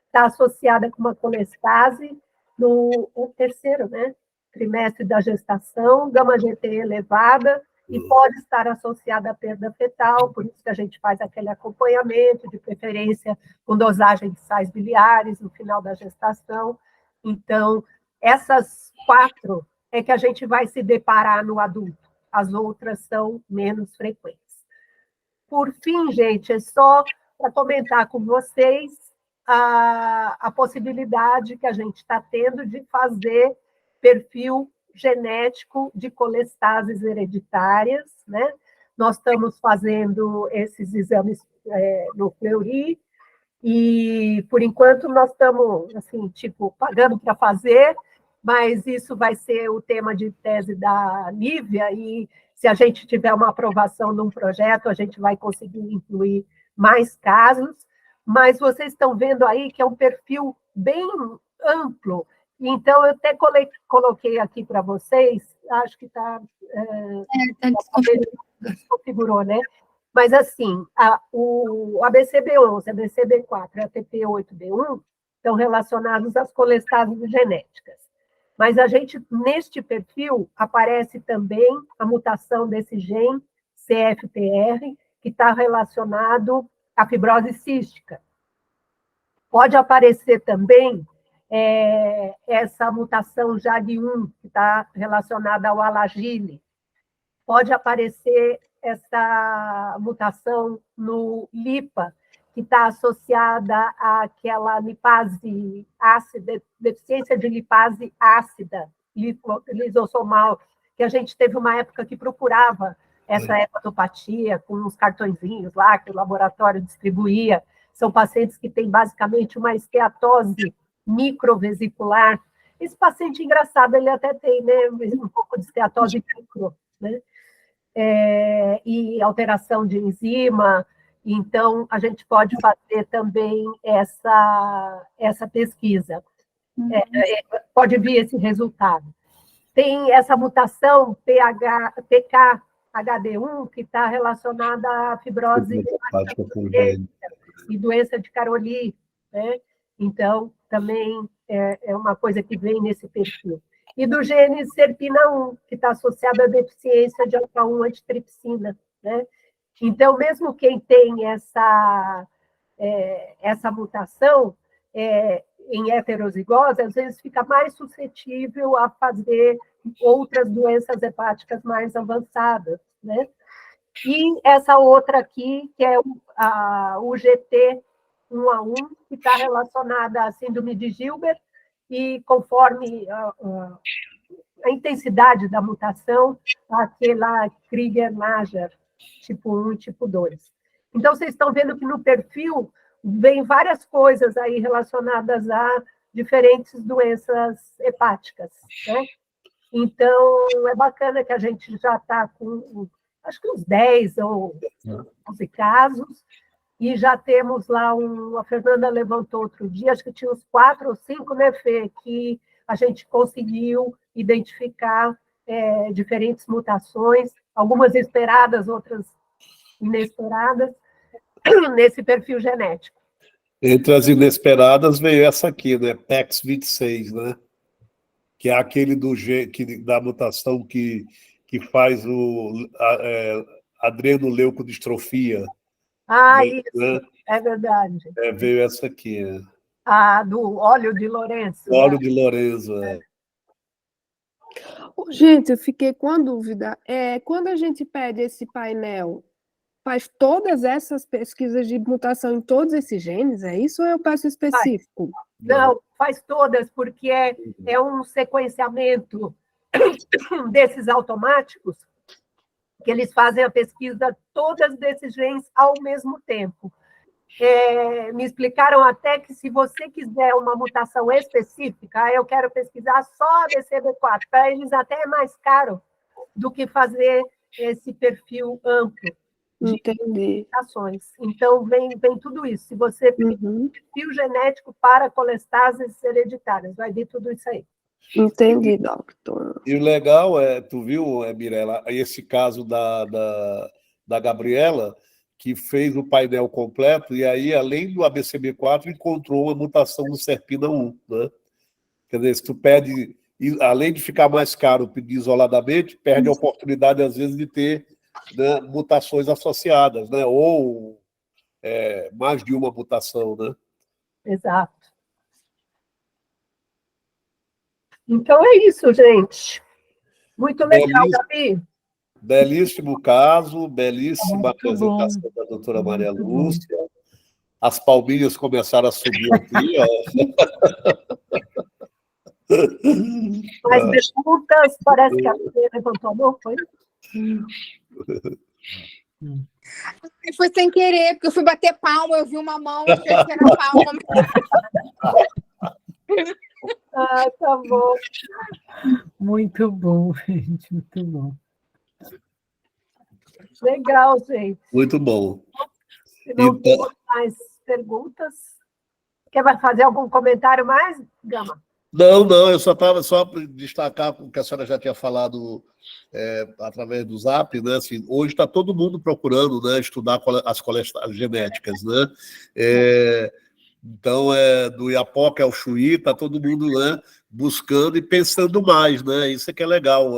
S4: está associada com uma colestase no terceiro, né, trimestre da gestação, gama-GT elevada, e pode estar associada à perda fetal, por isso que a gente faz aquele acompanhamento, de preferência com dosagem de sais biliares no final da gestação. Então, essas 4 é que a gente vai se deparar no adulto, as outras são menos frequentes. Por fim, gente, é só para comentar com vocês a possibilidade que a gente está tendo de fazer perfil genético de colestases hereditárias, né? Nós estamos fazendo esses exames no Fleury, e, por enquanto, nós estamos, assim, tipo, pagando para fazer, mas isso vai ser o tema de tese da Nívia, e se a gente tiver uma aprovação num projeto, a gente vai conseguir incluir mais casos, mas vocês estão vendo aí que é um perfil bem amplo. Então, eu até coloquei aqui para vocês, acho que está... desconfigurou, né? Mas, assim, o ABCB11, ABCB4 e a ATP8B1 estão relacionados às colestases genéticas. Mas a gente, neste perfil, aparece também a mutação desse gene CFTR, que está relacionado à fibrose cística. Pode aparecer também essa mutação JAG1, que está relacionada ao alagile. Pode aparecer essa mutação no LIPA, que está associada àquela lipase ácida, deficiência de lipase ácida, lisosomal, que a gente teve uma época que procurava essa hepatopatia com uns cartõezinhos lá que o laboratório distribuía. São pacientes que têm basicamente uma esteatose microvesicular. Esse paciente engraçado, ele até tem, né, um pouco de esteatose micro, né? e alteração de enzima. Então, a gente pode fazer também essa pesquisa. Pode vir esse resultado. Tem essa mutação PKHD1, que está relacionada à fibrose e doença de Caroli, né? Então, também é uma coisa que vem nesse perfil. E do gene SERPINA1, que está associado à deficiência de alfa-1 antitripsina, né? Então, mesmo quem tem essa mutação em heterozigose, às vezes fica mais suscetível a fazer outras doenças hepáticas mais avançadas, né? E essa outra aqui, que é o GT1A1, que está relacionada à síndrome de Gilbert, e conforme a intensidade da mutação, aquela Krieger-Najar, tipo 1 e tipo 2. Então, vocês estão vendo que no perfil vem várias coisas aí relacionadas a diferentes doenças hepáticas, né? Então, é bacana que a gente já está com, acho que uns 10 ou 11 casos, e já temos lá a Fernanda levantou outro dia, acho que tinha uns 4 ou 5, né, Fê, que a gente conseguiu identificar diferentes mutações, algumas esperadas, outras inesperadas, nesse perfil genético.
S2: Entre as inesperadas veio essa aqui, né? PEX26, né? Que é aquele da mutação que faz adrenoleucodistrofia.
S4: Isso,
S2: né?
S4: É verdade.
S2: Veio essa aqui.
S4: Do óleo de Lourenço.
S2: Óleo de Lourenço,
S10: Gente, eu fiquei com a dúvida. Quando a gente pede esse painel, faz todas essas pesquisas de mutação em todos esses genes, é isso ou eu peço específico?
S4: Não, faz todas, porque é um sequenciamento desses automáticos, que eles fazem a pesquisa todas desses genes ao mesmo tempo. Me explicaram até que se você quiser uma mutação específica, eu quero pesquisar só a BCB4, para eles até é mais caro do que fazer esse perfil amplo de mutações. Então, vem tudo isso. Se você tem perfil genético para colestases hereditárias, vai vir tudo isso aí.
S10: Entendi, doutor.
S2: E o legal tu viu, Mirella, esse caso da Gabriela, que fez o painel completo, e aí, além do ABCB4, encontrou uma mutação no SERPINA1, né? Quer dizer, se tu pede, além de ficar mais caro pedir isoladamente, perde a oportunidade, às vezes, de ter, né, mutações associadas, né? Ou mais de uma mutação, né?
S4: Exato. Então é isso, gente. Muito legal, Gabi.
S2: Belíssimo caso, belíssima apresentação da doutora Maria Lúcia. As palminhas começaram a subir aqui.
S4: Mais perguntas? Parece que a Fê levantou a mão, foi?
S9: Foi sem querer, porque eu fui bater palma, eu vi uma mão, eu achei que era palma.
S4: Tá bom.
S8: Muito bom, gente, muito bom.
S4: Legal, gente.
S2: Muito bom.
S4: Se não tem mais perguntas, quer fazer algum comentário mais, Gama?
S2: Não, eu só estava para destacar o que a senhora já tinha falado através do Zap, né? Assim, hoje está todo mundo procurando, né, estudar as colestases genéticas, né? Então, do Iapoca ao Chuí, está todo mundo, né, buscando e pensando mais, né? Isso é que é legal.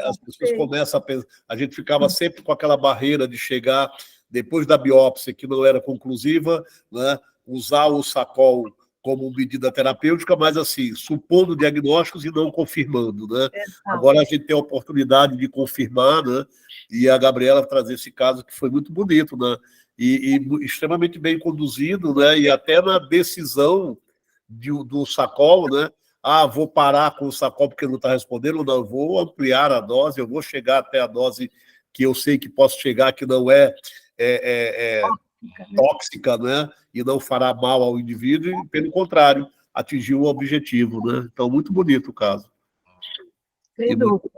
S2: As pessoas começam a pensar. A gente ficava sempre com aquela barreira de chegar, depois da biópsia, que não era conclusiva, né, usar o SACOL como medida terapêutica, mas assim, supondo diagnósticos e não confirmando, né? Agora a gente tem a oportunidade de confirmar, né? E a Gabriela trazer esse caso que foi muito bonito, né? E extremamente bem conduzido, né? E até na decisão do SACOL, né? Vou parar com o SACOL porque não está respondendo, não, vou ampliar a dose, eu vou chegar até a dose que eu sei que posso chegar, que não tóxica, né? E não fará mal ao indivíduo, e, pelo contrário, atingiu o objetivo, né? Então, muito bonito o caso.
S4: Sem dúvida.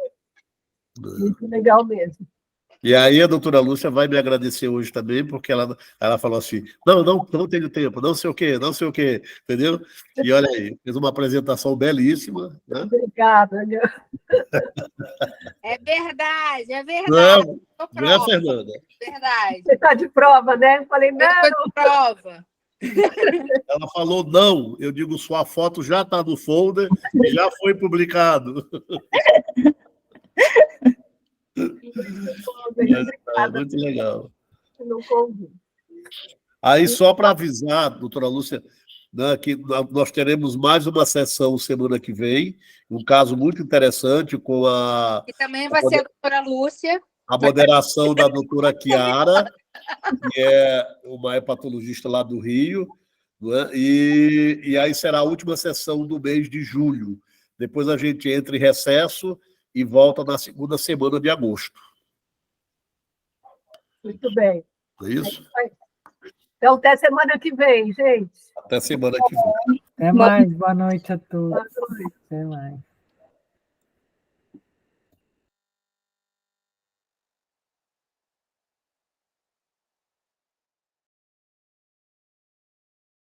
S4: Muito legal mesmo.
S2: E aí a doutora Lúcia vai me agradecer hoje também, porque ela falou assim, não tenho tempo, não sei o quê, entendeu? E olha aí, fez uma apresentação belíssima, né?
S4: Obrigada.
S9: É verdade, é
S2: Não,
S9: verdade. Tô
S2: não é,
S9: prova,
S2: Fernanda?
S9: verdade.
S4: Você está de prova, né? Eu falei,
S9: Eu
S4: não.
S9: tô de prova.
S2: Ela falou não, eu digo, sua foto já está no folder e já foi publicado. Muito legal.
S4: Não convido.
S2: Aí, só para avisar, doutora Lúcia, né, que nós teremos mais uma sessão semana que vem, um caso muito interessante com
S9: E também vai ser a doutora Lúcia.
S2: a moderação da doutora Chiara, que é uma hepatologista lá do Rio, né? E aí será a última sessão do mês de julho. Depois a gente entra em recesso e volta na segunda semana de agosto.
S4: Muito bem.
S2: É isso?
S4: Então, até semana que vem, gente.
S2: Até semana que vem.
S8: Até mais, boa noite a todos.
S4: Boa noite.
S8: Até mais.